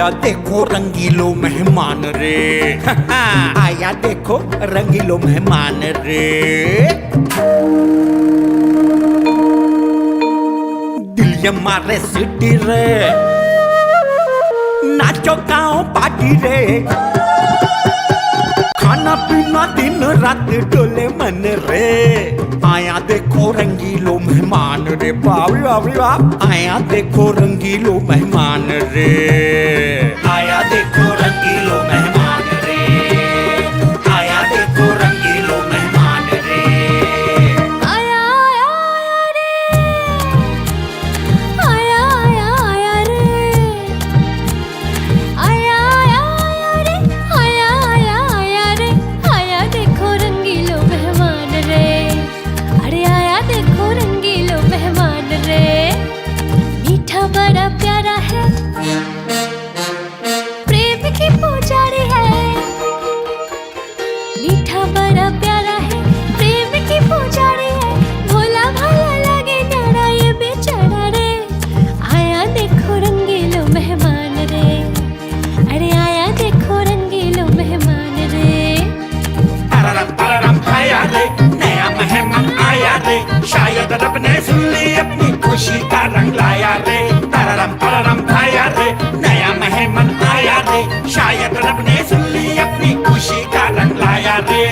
आया देखो रंगीलो मेहमान रे आया देखो रंगीलो मेहमान रे दिल ये मारे सिटी रे नाचो गाओ पार्टी रे खाना पीना दिन रात डोले मन रे आया देखो रंगीलो मेहमान रे बाबी बाबी बाप आया देखो रंगीलो मेहमान रे आया देखो रंगीलो मेहमान रे आया देखो रंगीलो मेहमान रे आया आया आया रे आया आया आया रे आया आया आया रे आया आया आया रे आया देखो रंगीलो मेहमान रे अरे आया देखो रंगीलो मेहमान रे मीठा बड़ा प्यारा है प्रेम की पुजारी है मीठा बड़ा प्यारा है प्रेम की पुजारी है भोला भाला लगे न्यारा ये बेचारा रे आया देखो रंगीलो मेहमान रे अरे आया देखो रंगीलो मेहमान रे पररम आया रे नया मेहमान आया रे शायद रब ने सुन ली अपनी खुशी का रंग लाया रे पररम आया रे नया मेहमान आया रे शायद रब ने सुन ली अपनी खुशी का रंग लाया रे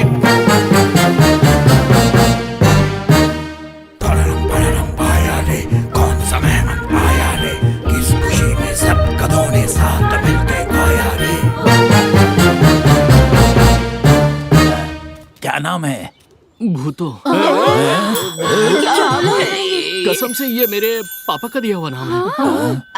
पररम आया रे कौन सा मेहमान आया रे किस खुशी में सब गधों ने साथ मिलके गाया रे क्या नाम है? भूतो कसम से ये मेरे पापा का दिया हुआ नाम है।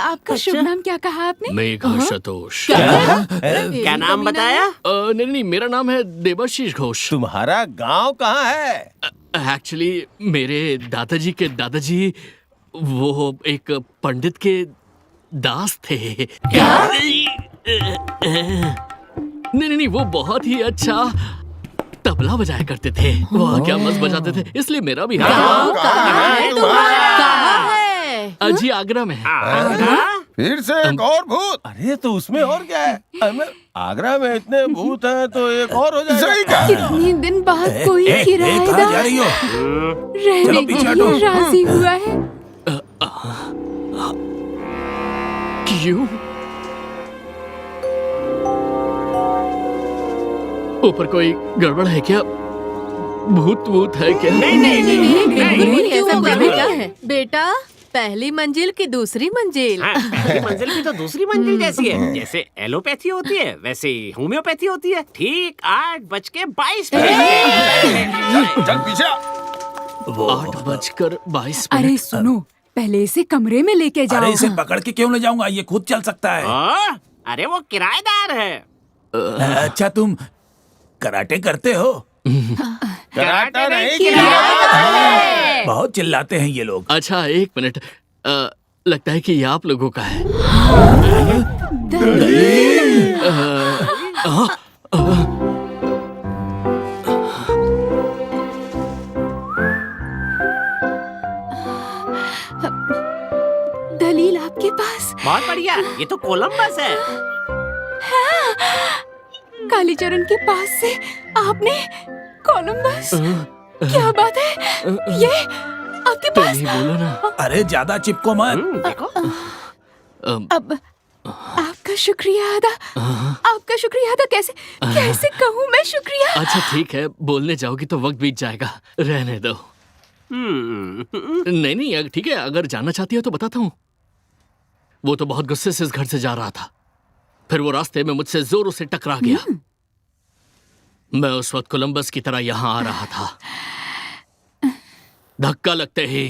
आपका शुभ नाम क्या कहा आपने? मेघाशतोष। क्या नाम बताया? नहीं नहीं, मेरा नाम है देवाशीष घोष। तुम्हारा गांव कहाँ है? एक्चुअली मेरे दादाजी के दादाजी वो एक पंडित के दास थे। क्या? नहीं, वो बहुत ही अच्छा तबला बजाया करते थे। वाह क्या मस्त बजाते थे, इसलिए मेरा भी कहाँ है? अजी आगरा में है। फिर से एक और भूत? अरे तो उसमें और क्या है? आगरा में इतने भूत हैं तो एक और हो जाएगा। कितने दिन बाद कोई किराएदार रहने के लिए राजी हुआ है। क्यों? ऊपर कोई गड़बड़ है क्या? भूत है क्या? नहीं, ऐसा कुछ भी क्या है बेटा? पहली मंजिल की दूसरी मंजिल। पहली मंजिल भी तो दूसरी मंजिल जैसी है। जैसे एलोपैथी होती है वैसे ही होम्योपैथी होती है। ठीक 8:22 चल पीछे। 8:22। अरे सुनो, पहले इसे कमरे में लेके जाओ। अरे इसे पकड़ के क्यों ले जाऊंगा, ये खुद चल सकता है। अरे वो किराएदार है। अच्छा तुम कराटे करते हो? कराटे नहीं, किराएदार। बहुत चिल्लाते हैं ये लोग। अच्छा एक मिनट, लगता है कि ये आप लोगों का है। दलील आपके पास? बहुत बढ़िया, ये तो कोलंबस है। कालीचरण के पास से आपने कोलंबस? क्या बात है, ये आपके पास? बोलो ना। अरे ज्यादा चिपको मत। अब आपका शुक्रिया अदा, आपका शुक्रिया अदा कैसे कैसे कहूँ मैं शुक्रिया? अच्छा ठीक है, बोलने जाओगी तो वक्त बीत जाएगा, रहने दो। नहीं ठीक है, अगर जानना चाहती हो तो बताता हूँ। वो तो बहुत गुस्से से इस घर से जा रहा था, फिर वो रास्ते में मुझसे जोरों से टकरा गया। मैं उस वक्त कोलंबस की तरह यहां आ रहा था। धक्का लगते ही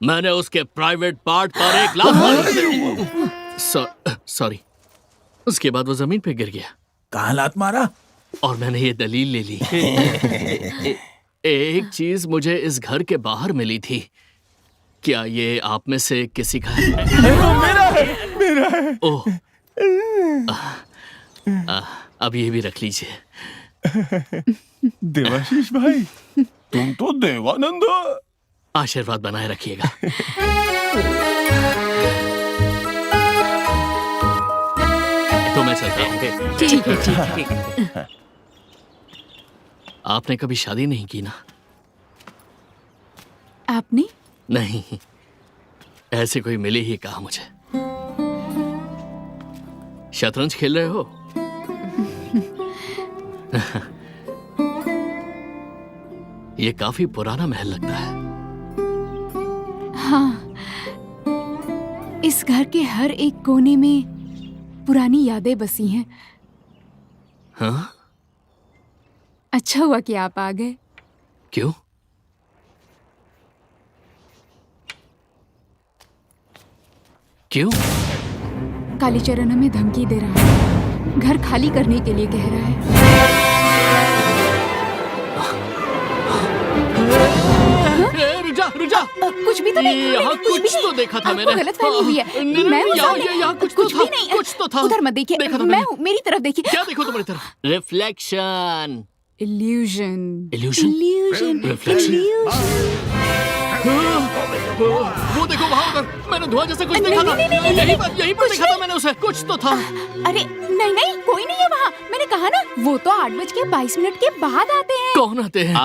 मैंने उसके प्राइवेट पार्ट पर एक लात मारी। सॉरी। उसके बाद वो जमीन पे गिर गया। कहाँ लात मारा? और मैंने ये दलील ले ली। एक चीज मुझे इस घर के बाहर मिली थी, क्या ये आप में से किसी का है? मेरा है। ओह, अब ये भी रख लीजिए। देवाशीष भाई, तुम तो देवानंद हो। आशीर्वाद बनाए रखिएगा। मैं चलता हूँ। ठीक है, ठीक है। आपने कभी शादी नहीं की ना? आपने? नहीं, ऐसे कोई मिले ही कहा मुझे। शतरंज खेल रहे हो? ये काफी पुराना महल लगता है। हाँ, इस घर के हर एक कोने में पुरानी यादें बसी हैं। हाँ? अच्छा हुआ कि आप आ गए। क्यों? क्यों? कालीचरण हमें धमकी दे रहा है, घर खाली करने के लिए कह रहा है। रुजा, कुछ भी तो नहीं, यहाँ कुछ तो देखा था मैंने। गलतफहमी हुई है। मैं हूँ सामने। यहाँ कुछ भी नहीं, कुछ तो था। उधर मत देखिए, देखा था मैं मैंने। हूँ, मेरी तरफ देखिए। क्या देखो तुम्हारी तरफ? रिफ्लेक्शन। इल्यूजन। इल्यूजन? रिफ्लेक्शन? वो देखो वहाँ उधर, मैंने धुआं जैसा कुछ देखा था। यहीं पर देखा था मैंने उसे। कुछ तो था। अरे नहीं, कोई नहीं है वहाँ। मैंने कहा ना, वो तो 8:22 के बाद आते हैं। कौन आते हैं?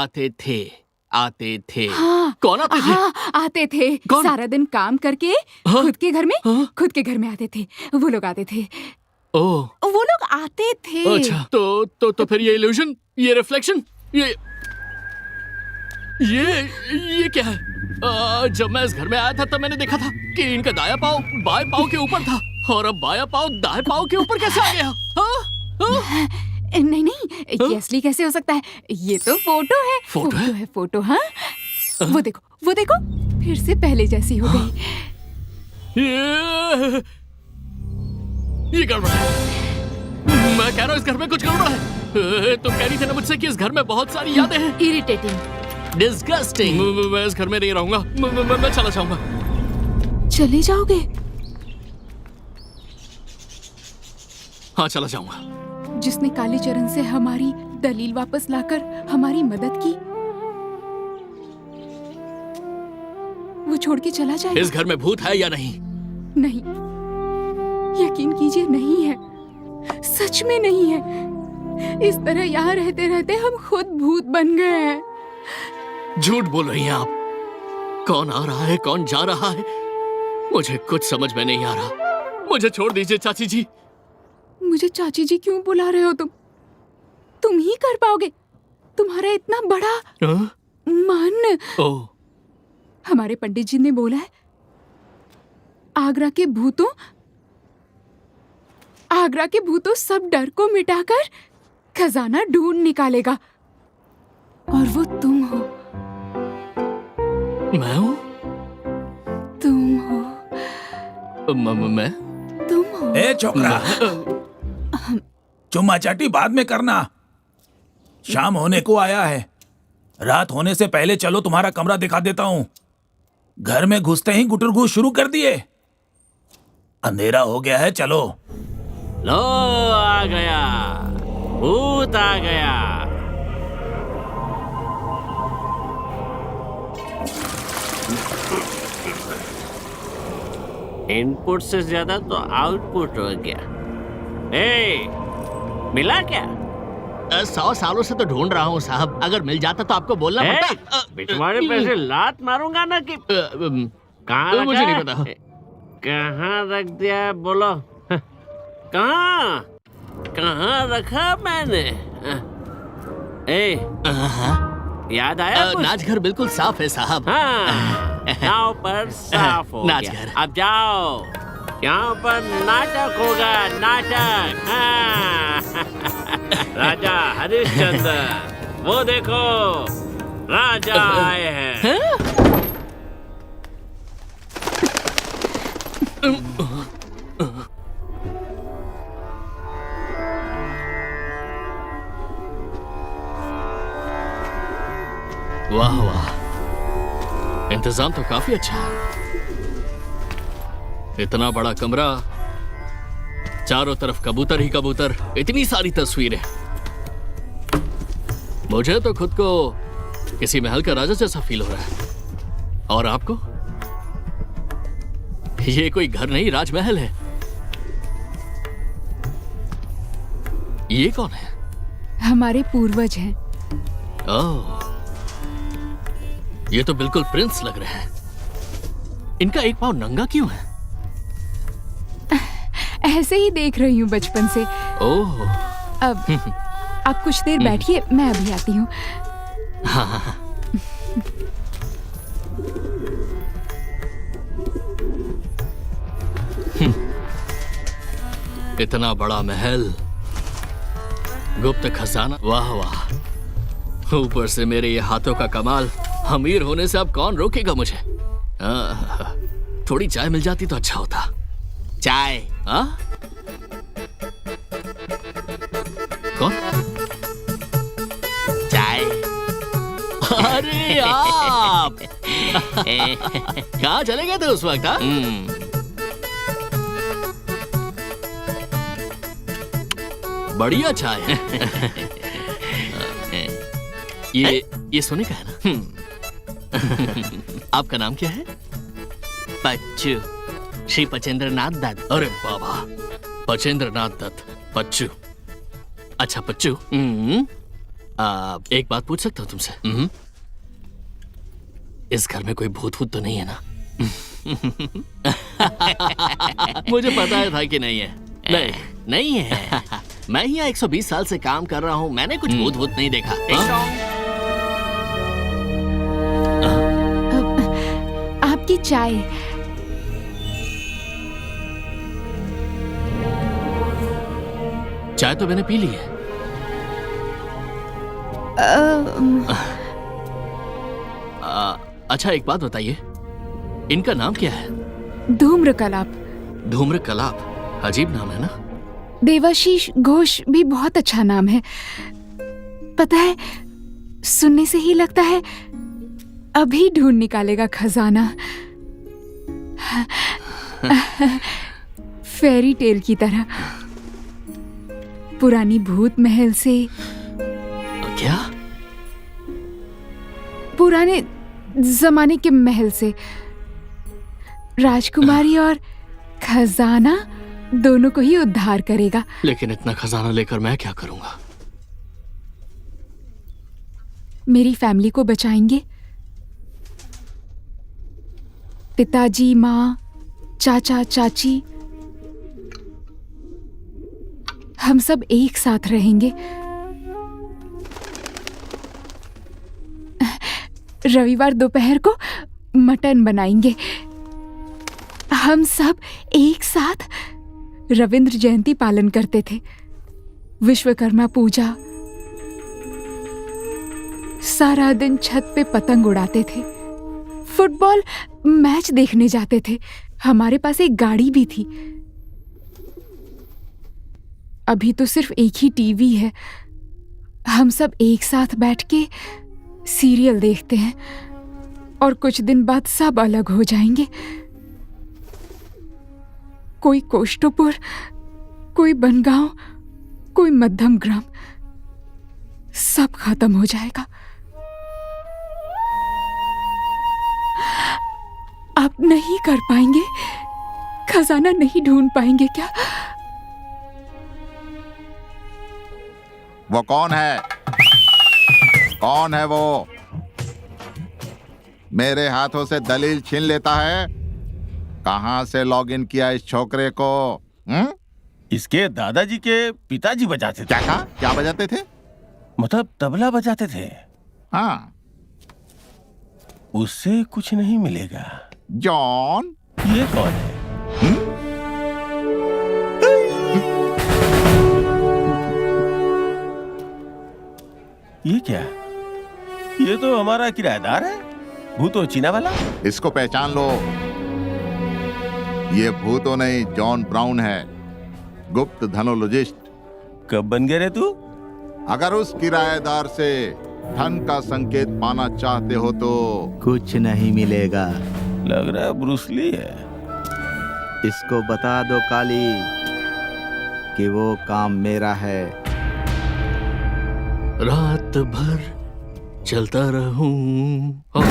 आते थे। हाँ, कौन आते थे? हाँ, आते थे। कौन? सारा दिन काम करके खुद के घर में आते थे। वो लोग आते थे। ओह, वो लोग आते थे। अच्छा, तो फिर ये इल्यूजन, ये रिफ्लेक्शन, ये क्या है? जब मैं इस घर में आया था तब मैंने देखा था कि इनका दाया पाँव बाएं पाँव के ऊपर था, और अब बाया पाँव दाएं पाँव के ऊपर कैसे आ गया? नहीं, ये असली कैसे हो सकता है? ये तो फोटो है। फोटो। हाँ, वो देखो, फिर से पहले जैसी हो गई। ये गड़बड़ है। मैं कह रहा हूँ इस घर में कुछ गड़बड़ है। तुम कह रही थी ना मुझसे कि इस घर में बहुत सारी यादें हैं। Irritating, disgusting. मैं इस घर में नहीं रहूंगा। मैं चला जाऊंगा। चले जाओगे? हाँ, चला जाऊंगा। जिसने कालीचरण से हमारी दलील वापस लाकर हमारी मदद की, वो छोड़ के चला जाएगा। इस घर में भूत है या नहीं? नहीं, यकीन कीजिए, नहीं है। सच में नहीं है। इस तरह यहाँ रहते रहते हम खुद भूत बन गए हैं। झूठ बोल रही हैं आप। कौन आ रहा है, कौन जा रहा है, मुझे कुछ समझ में नहीं आ रहा। मुझे छोड़ दीजिए चाची जी। मुझे चाची जी क्यों बुला रहे हो तुम? तुम ही कर पाओगे। तुम्हारा इतना बड़ा मन। ओह, हमारे पंडित जी ने बोला है, आगरा के भूतों सब डर को मिटाकर खजाना ढूंढ निकालेगा, और वो तुम हो। मैं हूँ? तुम हो। मैं? तुम हो। ए छोकरा, चुम्मा चाटी बाद में करना। शाम होने को आया है। रात होने से पहले चलो, तुम्हारा कमरा दिखा देता हूँ। घर में घुसते ही गुटरगू शुरू कर दिए। अंधेरा हो गया है, चलो। लो, आ गया भूत, आ गया। इनपुट से ज्यादा तो आउटपुट हो गया। मिला क्या? 100 सालों से तो ढूंढ रहा हूँ साहब। अगर मिल जाता तो आपको बोलना पड़ता। बिचवाड़े पे से लात मारूंगा ना कि कहाँ रखा? मुझे नहीं पता। कहाँ रख दिया बोलो? कहाँ रखा मैंने? याद आया? नाचघर बिल्कुल साफ है साहब। हाँ, नाव पर साफ हो नाचघर। गया। अब जाओ, यहाँ पर नाटक होगा, नाटक। हाँ। राजा हरिश्चंद्र, वो देखो, राजा आए हैं। वाह वाह, इंतजाम तो काफी अच्छा है। इतना बड़ा कमरा, चारों तरफ कबूतर ही कबूतर, इतनी सारी तस्वीरें। मुझे तो खुद को किसी महल का राजा जैसा फील हो रहा है। और आपको? ये कोई घर नहीं, राजमहल है। ये कौन है? हमारे पूर्वज हैं। ओह, ये तो बिल्कुल प्रिंस लग रहे हैं। इनका एक पाँव नंगा क्यों है? ऐसे ही देख रही हूँ बचपन से। ओह। अब आप कुछ देर बैठिए, मैं अभी आती हूँ। हाँ। इतना बड़ा महल, गुप्त खजाना, वाह वाह। ऊपर से मेरे ये हाथों का कमाल। अमीर होने से अब कौन रोकेगा मुझे? थोड़ी चाय मिल जाती तो अच्छा होता। चाय? हाँ? कौन? चाय? अरे आप कहाँ चले गए थे उस वक्त? बढ़िया चाय। ये सोने का है ना? आपका नाम क्या है? पच्चू, श्री पचेंद्र नाथ दत्त। अरे बाबा, पचेंद्र नाथ दत्त, पच्चू। अच्छा पच्चू, एक बात पूछ सकता हूँ तुमसे? इस घर में कोई भूत भूत तो नहीं है ना? मुझे पता था कि नहीं है। नहीं है। मैं यहाँ 120 साल से काम कर रहा हूँ, मैंने कुछ भूत भूत नहीं देखा। आपकी चाय। चाय तो मैंने पी ली है। अच्छा एक बात बताइए, इनका नाम क्या है? धूम्रकलाप। धूम्रकलाप, अजीब नाम है ना? देवाशीष घोष भी बहुत अच्छा नाम है। पता है, सुनने से ही लगता है अभी ढूंढ निकालेगा खजाना। फेरी टेल की तरह। पुरानी भूत महल से। क्या? पुराने जमाने के महल से राजकुमारी और खजाना दोनों को ही उद्धार करेगा। लेकिन इतना खजाना लेकर मैं क्या करूंगा? मेरी फैमिली को बचाएंगे। पिताजी, माँ, चाचा, चाची, हम सब एक साथ रहेंगे। रविवार दोपहर को मटन बनाएंगे। हम सब एक साथ रविंद्र जयंती पालन करते थे। विश्वकर्मा पूजा। सारा दिन छत पे पतंग उड़ाते थे। फुटबॉल मैच देखने जाते थे। हमारे पास एक गाड़ी भी थी। अभी तो सिर्फ एक ही टीवी है। हम सब एक साथ बैठ के सीरियल देखते हैं और कुछ दिन बाद सब अलग हो जाएंगे। कोई कोष्टपुर, कोई बनगांव, कोई मध्यम ग्राम, सब खत्म हो जाएगा। आप नहीं कर पाएंगे? खजाना नहीं ढूंढ पाएंगे क्या? वो कौन है? कौन है वो? मेरे हाथों से दलील छीन लेता है। कहां से लॉगिन किया इस छोकरे को? इसके दादाजी के पिताजी बजाते थे। क्या कहा? क्या बजाते थे? मतलब तबला बजाते थे। हाँ। उससे कुछ नहीं मिलेगा। जॉन, ये कौन है? ये क्या? ये तो हमारा किराएदार है, भूतो चीना वाला। इसको पहचान लो। ये भूतो नहीं, जॉन ब्राउन है, गुप्त धनोलॉजिस्ट। कब बन गए रे तू? अगर उस किराएदार से धन का संकेत पाना चाहते हो तो कुछ नहीं मिलेगा। लग रहा है ब्रूसली है। इसको बता दो काली कि वो काम मेरा है। रात भर चलता रहूं और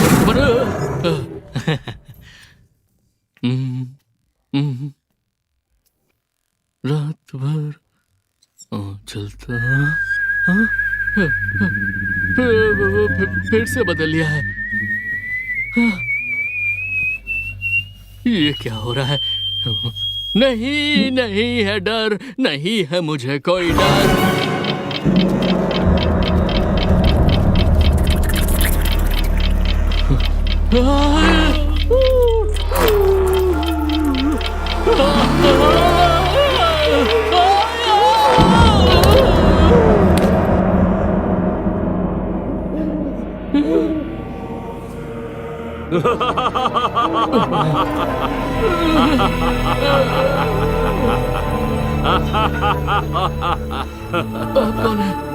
रात भर चलता फिर से बदल लिया है। ये क्या हो रहा है? नहीं नहीं है डर, नहीं है मुझे कोई डर।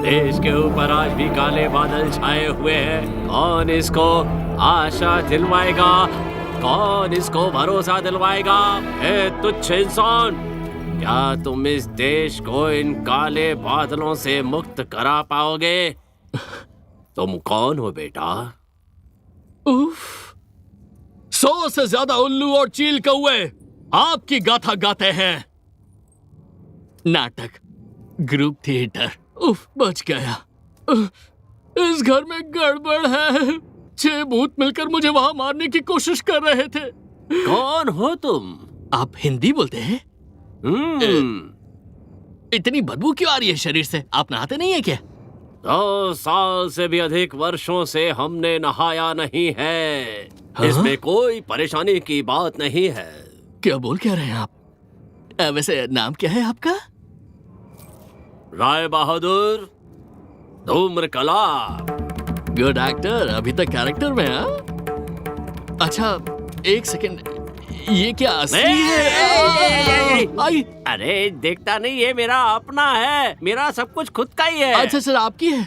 देश के ऊपर आज भी काले बादल छाए हुए हैं। कौन इसको आशा दिलवाएगा? कौन इसको भरोसा दिलवाएगा? ए तुच्छ इंसान, क्या तुम इस देश को इन काले बादलों से मुक्त करा पाओगे? तुम कौन हो बेटा? उफ, 100 से ज्यादा उल्लू और चील कौवे आपकी गाथा गाते हैं। नाटक, ग्रुप थिएटर, उफ बच गया। इस घर में गड़बड़ है। 6 भूत मिलकर मुझे वहां मारने की कोशिश कर रहे थे। कौन हो तुम? आप हिंदी बोलते हैं? इतनी बदबू क्यों आ रही है शरीर से? आप नहाते नहीं है क्या? 2 साल से भी अधिक वर्षों से हमने नहाया नहीं है। इसमें कोई परेशानी की बात नहीं है। क्या बोल क्या रहे हैं आप? वैसे नाम क्या है आपका? राय बहादुर धूम्रकला। गुड एक्टर, अभी तक कैरेक्टर में है। अच्छा एक सेकंड, ये क्या असली है? अरे देखता नहीं, ये मेरा अपना है। मेरा सब कुछ खुद का ही है। अच्छा सर, आपकी है?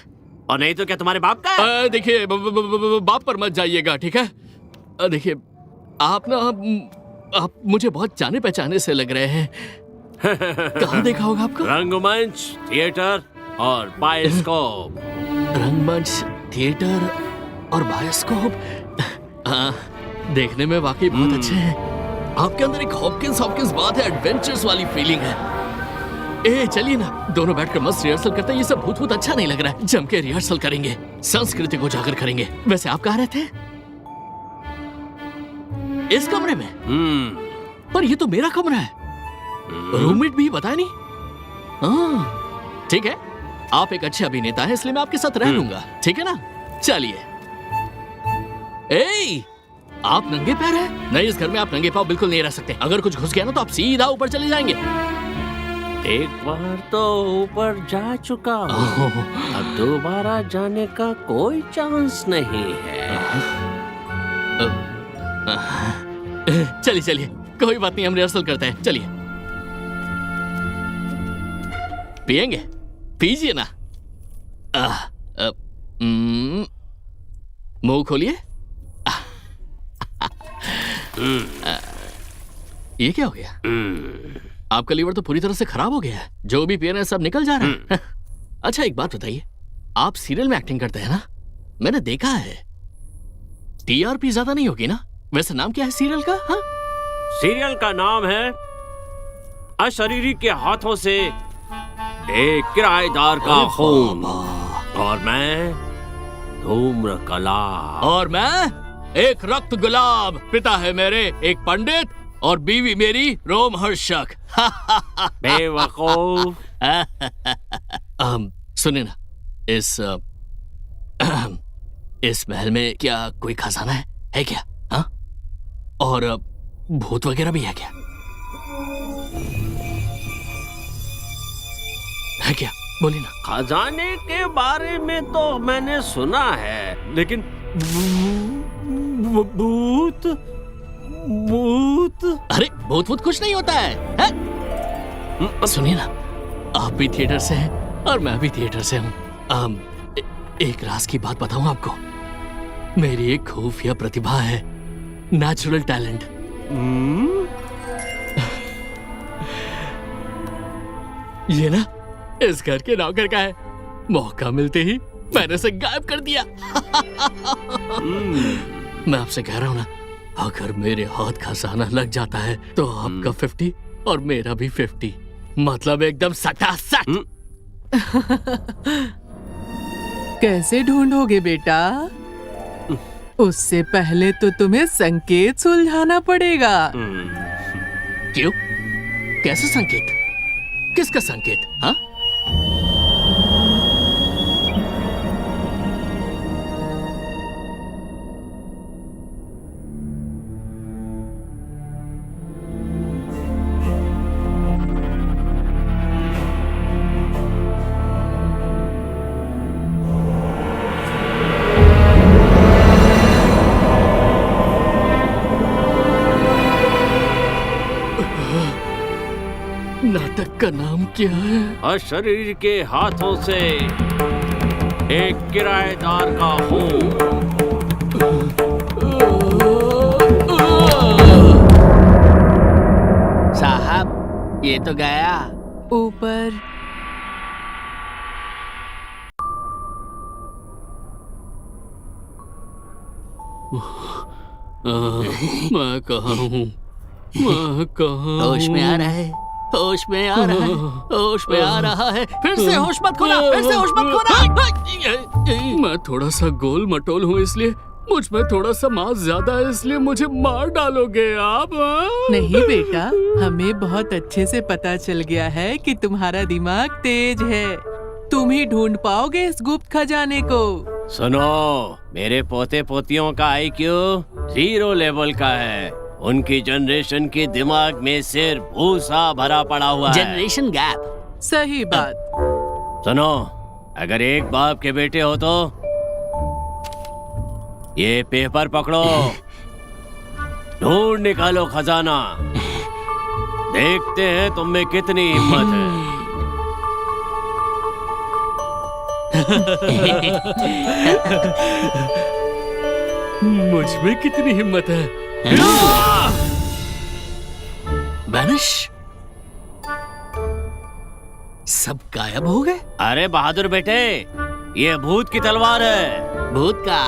और नहीं तो क्या तुम्हारे बाप का है? देखिए बाप पर मत जाइएगा, ठीक है? देखिए आप ना, आप मुझे बहुत जाने पहचाने से लग रहे हैं। कहाँ देखा होगा आपको? रंगमंच, थिएटर और बायोस्कोप। रंगमंच, थिएटर और बायोस्कोप। देखने में वाकई बहुत अच्छे हैं। आपके अंदर एक हॉपकिंस बात है, एडवेंचर्स वाली फीलिंग है। ए चलिए ना, दोनों बैठकर मस्त रिहर्सल करते हैं। ये सब भूत अच्छा नहीं लग रहा है। जम के रिहर्सल करेंगे, संस्कृति को उजागर करेंगे। वैसे आप कहाँ रहते हैं? इस कमरे में? पर ये तो मेरा कमरा है। रूममेट भी बताया नहीं। ठीक है, आप एक अच्छे अभिनेता हैं, इसलिए मैं आपके साथ रह लूंगा, ठीक है ना? चलिए। ए, आप नंगे पैर हैं? नहीं, इस घर में आप नंगे पांव बिल्कुल नहीं रह सकते। अगर कुछ घुस गया ना तो आप सीधा ऊपर चले जाएंगे। एक बार तो ऊपर जा चुका हूँ, अब दोबारा जाने का कोई चांस नहीं है। चलिए चलिए, कोई बात नहीं, हम रिहर्सल करते हैं। चलिए। पिएंगे? पीजिए ना। मुंह खोलिए। ये क्या हो गया? आपका लीवर तो पूरी तरह से खराब हो गया है। जो भी पी रहे हैं सब निकल जा रहा है। अच्छा एक बात बताइए, आप सीरियल में एक्टिंग करते हैं ना? मैंने देखा है। टीआरपी ज्यादा नहीं होगी ना? वैसे नाम क्या है सीरियल का? हाँ? सीरियल का नाम है अशरीरी के हाथों से एक किराएदार का खून। और मैं धूम्रकला। और मैं एक रक्त गुलाब। पिता है मेरे एक पंडित और बीवी मेरी रोमहर्षक। बेवकूफ। सुने ना, इस महल में क्या कोई खजाना है क्या? हाँ? और भूत वगैरह भी है क्या? है क्या? बोली ना। खजाने के बारे में तो मैंने सुना है, लेकिन भूत भूत? अरे भूत कुछ नहीं होता है? सुनिए ना, आप भी थिएटर से हैं और मैं भी थिएटर से हूँ। एक राज की बात बताऊं आपको। मेरी एक खुफिया प्रतिभा है, नेचुरल टैलेंट। ये ना इस घर के नौकर का है। मौका मिलते ही मैंने उसे गायब कर दिया। मैं आपसे कह रहा हूं ना, अगर मेरे हाथ खजाना लग जाता है तो आपका 50 और मेरा भी 50, मतलब एकदम सटासट। कैसे ढूंढोगे बेटा? उससे पहले तो तुम्हें संकेत सुलझाना पड़ेगा। क्यों? कैसे संकेत? किसका संकेत? हाँ? नाटक का नाम क्या है? अशरीर के हाथों से एक किराएदार का हूँ। साहब, ये तो गया ऊपर। मैं कहाँ हूँ? मैं कहाँ? होश में आ रहा है, होश में आ रहा है, होश में आ रहा है। फिर से होश मत खोना, फिर से होश मत खोना। मैं थोड़ा सा गोल मटोल हूँ, इसलिए मुझ में थोड़ा सा मांस ज्यादा है, इसलिए मुझे मार डालोगे आप? नहीं बेटा, हमें बहुत अच्छे से पता चल गया है कि तुम्हारा दिमाग तेज है। तुम ही ढूंढ पाओगे इस गुप्त खजाने को। सुनो, मेरे पोते पोतियों का IQ 0 लेवल का है। उनकी जनरेशन के दिमाग में सिर्फ भूसा भरा पड़ा हुआ है। Generation gap. सही बात। सुनो, अगर एक बाप के बेटे हो तो ये पेपर पकड़ो, ढूंढ निकालो खजाना। देखते हैं तुम में कितनी हिम्मत है। मुझ में कितनी हिम्मत है? वैनिश। सब गायब हो गए। अरे बहादुर बेटे, ये भूत की तलवार है। भूत का?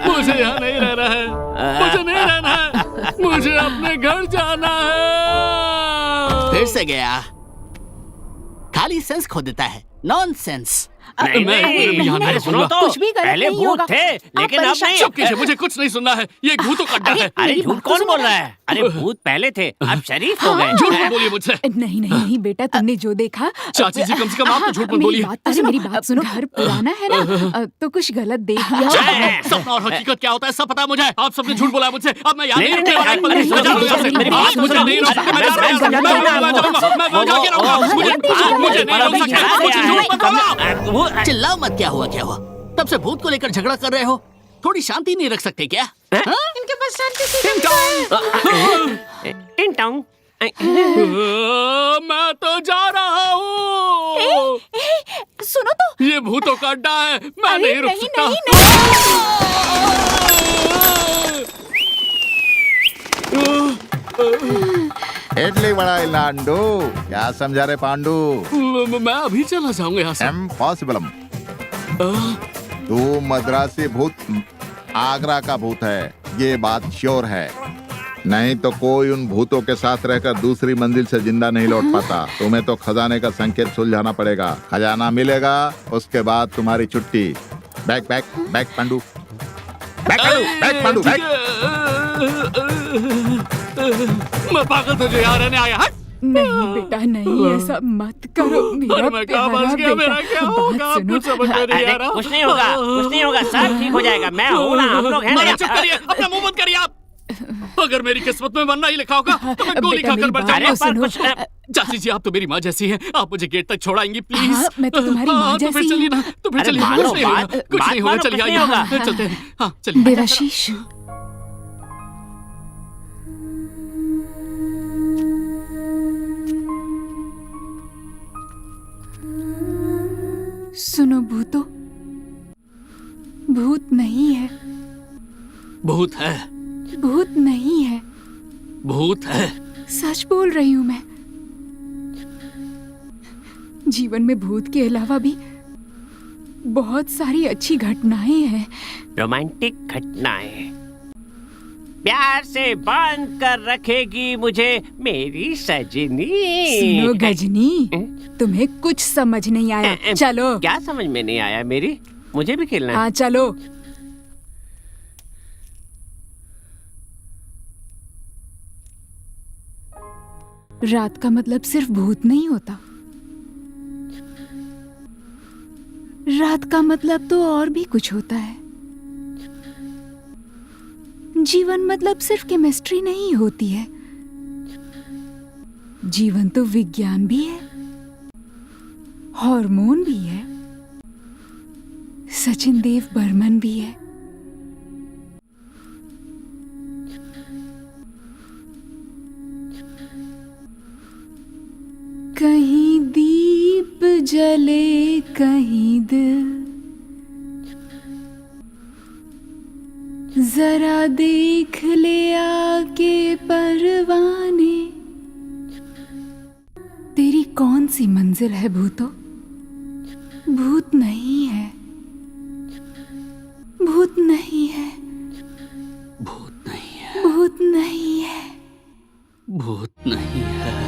मुझे यहाँ नहीं रहना है, मुझे नहीं रहना है, मुझे अपने घर जाना है। फिर से गया, खाली सेंस खो देता है। नॉनसेंस। नहीं, सुनो तो, कुछ भी गलत पहले नहीं भूत होगा। थे, लेकिन अब नहीं। चुप कीजिए, मुझे कुछ नहीं सुनना है। ये भूतों का अड्डा है। अरे झूठ कौन बोल रहा है? अरे भूत पहले थे, अब शरीफ हो गए। झूठ मत बोलिए मुझसे। नहीं नहीं नहीं बेटा, तुमने जो देखा। चाची जी, कम से कम आप तो झूठ मत बोलिए। मेरी बात सुनो। घर पुराना है ना, तो कुछ गलत देख लिया होगा। सपना और हकीकत क्या होता है सब पता है मुझे। आप सबने झूठ बोला मुझसे। अब मैं याद नहीं, नहीं नहीं, रखने वाला। नहीं, आप मुझे नहीं रोक सकते। मैं जा रहा हूँ। मैं जाके रहूंगा। मुझे नहीं रोक सकते। झूठ मत बोलो। चिल्लाओ मत। क्या हुआ, क्या हुआ? तब से भूत को लेकर झगड़ा कर रहे हो। थोड़ी शांति नहीं रख सकते क्या? इनके पास शांति से मैं तो जा रहा हूँ। सुनो तो, ये भूतों का अड्डा है, मैं नहीं रुक सकता। इडली बड़ा लांडू, क्या समझा रहे पांडू? मैं अभी चला जाऊंगा यहाँ से। इम्पॉसिबल। तू मद्रासी भूत आगरा का भूत है, ये बात श्योर है। नहीं तो कोई उन भूतों के साथ रहकर दूसरी मंजिल से जिंदा नहीं लौट पाता। तुम्हें तो खजाने का संकेत सुलझाना पड़ेगा। खजाना मिलेगा, उसके बाद तुम्हारी छुट्टी। Back back back Pandu, back Pandu, back Pandu, back. मैं पागल तुझे यहाँ रहने आया है? नहीं बेटा नहीं, ऐसा मत करो मेरा मैं कहाँ फंस गया? मेरा क्या होगा? आप कुछ समझ में नहीं आ रहा। कुछ नहीं होगा, कुछ नहीं होगा, सब ठीक हो जाएगा। मैं हूँ ना, हम लोग हैं ना। चुप करिए, अपना मुंह बंद करिए आप। अगर मेरी किस्मत में मरना ही लिखा होगा तो मैं गोली खाकर मर जाऊंगा। चाची जी, आप तो मेरी माँ जैसी हैं। आप मुझे गेट तक छोड़ाएंगी प्लीज? हाँ, मैं तो तुम्हारी माँ तो फिर जैसी चलिए ना, तो फिर चलिए। कुछ नहीं होगा, कुछ नहीं होगा, चलिए आइए, चलते हैं। हाँ चलिए। देवाशीष, सुनो भूतो, भूत नहीं है। भूत है। भूत नहीं है। भूत है। सच बोल रही हूँ मैं। जीवन में भूत के अलावा भी बहुत सारी अच्छी घटनाएं हैं। रोमांटिक घटनाएं। प्यार से बांध कर रखेगी मुझे मेरी सजनी। सुनो गजनी, तुम्हें कुछ समझ नहीं आया। चलो। क्या समझ में नहीं आया मेरी? मुझे भी खेलना है। हाँ चलो। रात का मतलब सिर्फ भूत नहीं होता। रात का मतलब तो और भी कुछ होता है। जीवन मतलब सिर्फ केमिस्ट्री नहीं होती है। जीवन तो विज्ञान भी है, हार्मोन भी है, सचिन देव बर्मन भी है। कहीं दीप जले कहीं दिल, जरा देख ले आके परवाने। तेरी कौन सी मंजिल है भूतो? भूत नहीं है, भूत नहीं है, भूत नहीं है, भूत नहीं है, भूत नहीं है।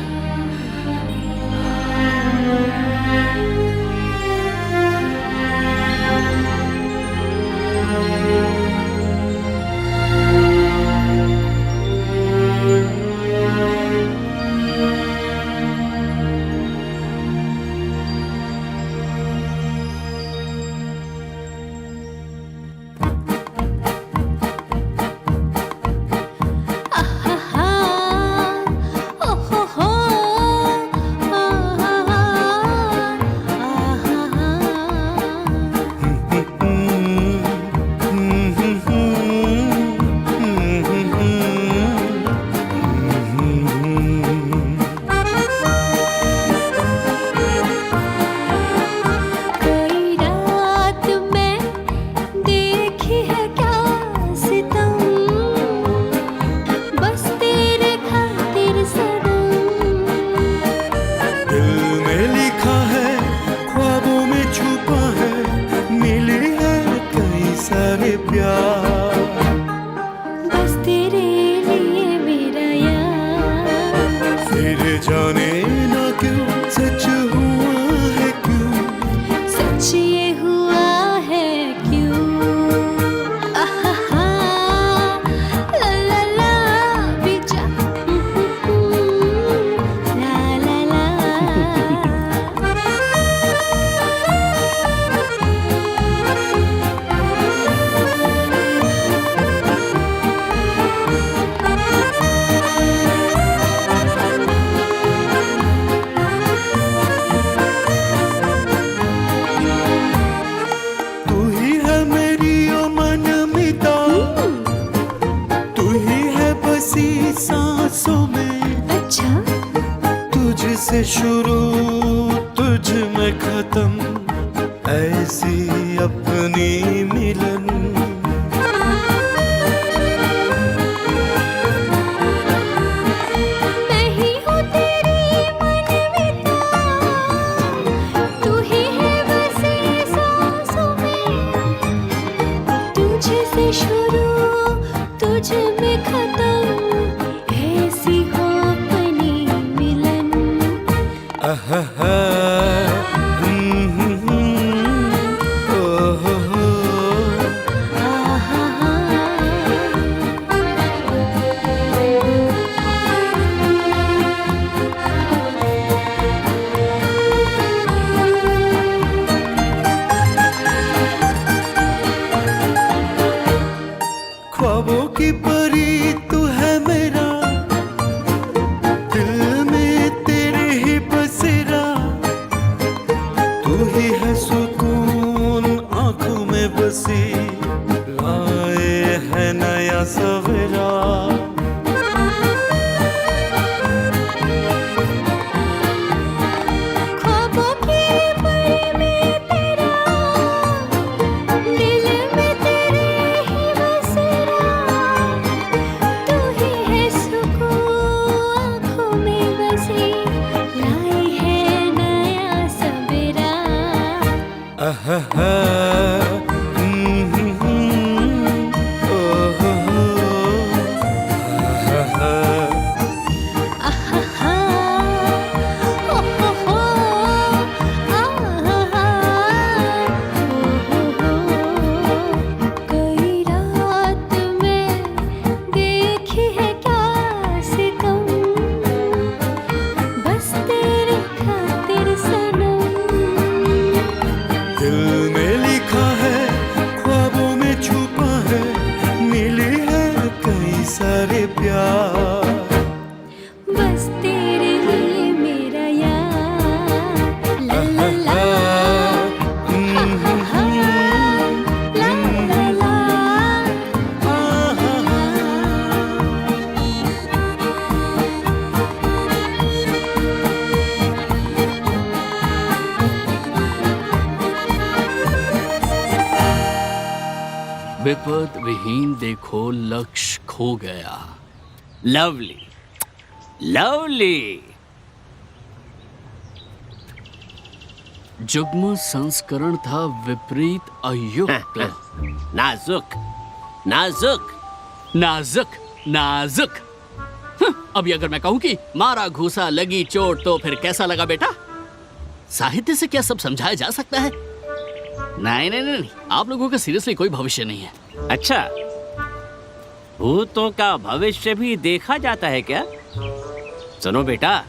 से शुरू तुझ में खत्म, ऐसी अपनी मिलन। मैं ही हूँ तेरी मनमिता, तू ही है बसी सांसों में। तुझसे शुरू तुझ में खत्म, ऐसी हो अपनी मिलन। आहा, ख्वाबों की परी तू है मेरा, दिल में तेरे ही बसेरा। तू ही है सुकून आंखों में बसी, लाए है नया सवेरा। ख्वाबों की परी में तेरा, दिल में तेरे ही बसेरा। तू ही है सुकून आँखों में बसी, लाई है नया सवेरा। आहा, मुसीबत विहीन देखो लक्ष्य खो गया। Lovely, lovely. जुग्म संस्करण था विपरीत अयुक्त। नाजुक, नाजुक, नाजुक, नाजुक। अभी अगर मैं कहूं कि मारा घूसा लगी चोट तो फिर कैसा लगा बेटा? साहित्य से क्या सब समझाया जा सकता है? नहीं नहीं नहीं, आप लोगों का सीरियसली कोई भविष्य नहीं है। अच्छा, भूतों का भविष्य भी देखा जाता है क्या? सुनो बेटा,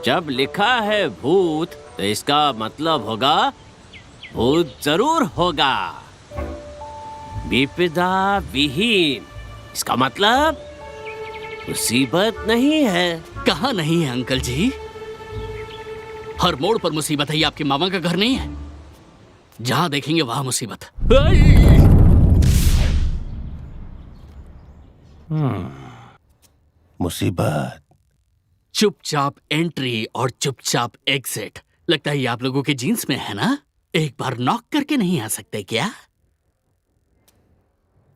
जब लिखा है भूत तो इसका मतलब होगा भूत जरूर होगा। विपदा विहीन, इसका मतलब मुसीबत नहीं है। कहाँ नहीं है अंकल जी? हर मोड़ पर मुसीबत है। ये आपके मामा का घर नहीं है? जहां देखेंगे वहां मुसीबत। मुसीबत। चुपचाप एंट्री और चुपचाप एग्जिट। लगता है ये आप लोगों के जीन्स में है ना? एक बार नॉक करके नहीं आ सकते क्या?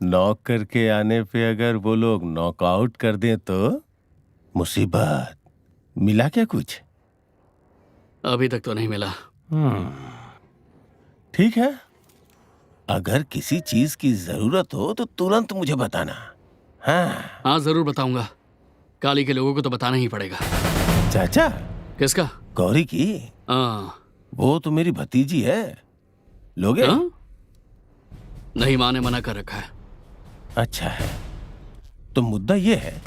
नॉक करके आने पे अगर वो लोग नॉकआउट कर दें तो मुसीबत। मिला क्या कुछ? अभी तक तो नहीं मिला। ठीक है, अगर किसी चीज की जरूरत हो तो तुरंत मुझे बताना। हाँ जरूर बताऊंगा। काली के लोगों को तो बताना ही पड़ेगा। चाचा? किसका? गौरी की। वो तो मेरी भतीजी है। लोगे? नहीं, माँ ने मना कर रखा है। अच्छा है, तो मुद्दा ये है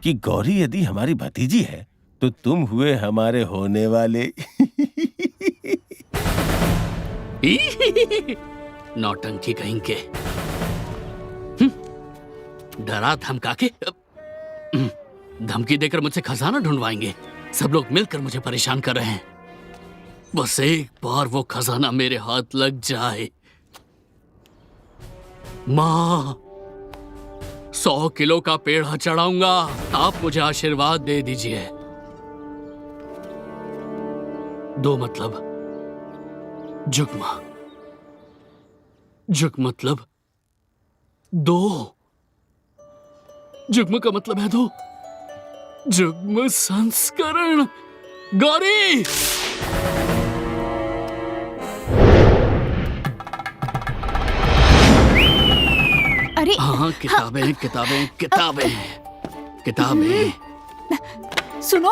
कि गौरी यदि हमारी भतीजी है तो तुम हुए हमारे होने वाले नौटंकी कहीं के। डरा धमका के धमकी देकर मुझसे खजाना ढूंढवाएंगे। सब लोग मिलकर मुझे परेशान कर रहे हैं। बस एक बार वो खजाना मेरे हाथ लग जाए। माँ, 100 किलो का पेड़ा चढ़ाऊंगा। आप मुझे आशीर्वाद दे दीजिए। दो मतलब जुग्म। जुग्म मतलब दो। जुग्म का मतलब है दो। जुग्म संस्करण। गौरी! अरे हाँ, किताबें किताबें किताबें किताबें। सुनो,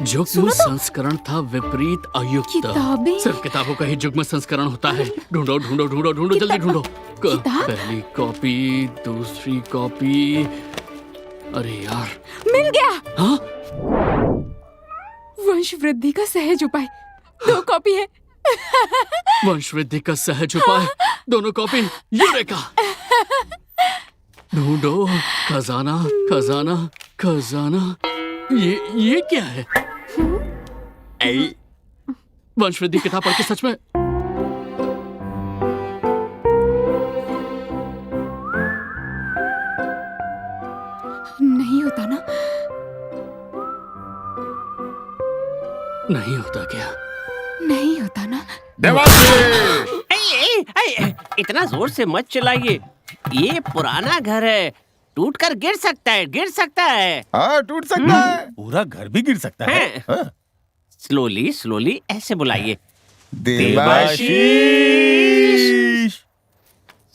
जुग्म संस्करण था विपरीत अयुक्त। किताबें? सिर्फ किताबों का ही जुग्म संस्करण होता है। ढूंढो ढूंढो ढूंढो ढूंढो, जल्दी ढूंढो। पहली कॉपी, दूसरी कॉपी। अरे यार, मिल गया। हाँ? वंश वृद्धि का सहज उपाय। 2 कॉपी है। वंश वृद्धि का सहज उपाय, दोनों कॉपी। यूरेका! ढूंढो खजाना खजाना खजाना। ये क्या है? वंश वृद्धि किताब पढ़ के सच में नहीं होता ना? नहीं होता क्या? नहीं होता ना? इतना जोर से मत चलाइए। ये पुराना घर है, टूट कर गिर सकता है, गिर सकता है। हाँ, टूट सकता है। पूरा घर भी गिर सकता है। हाँ। स्लोली स्लोली ऐसे बुलाइए। देवाशीष।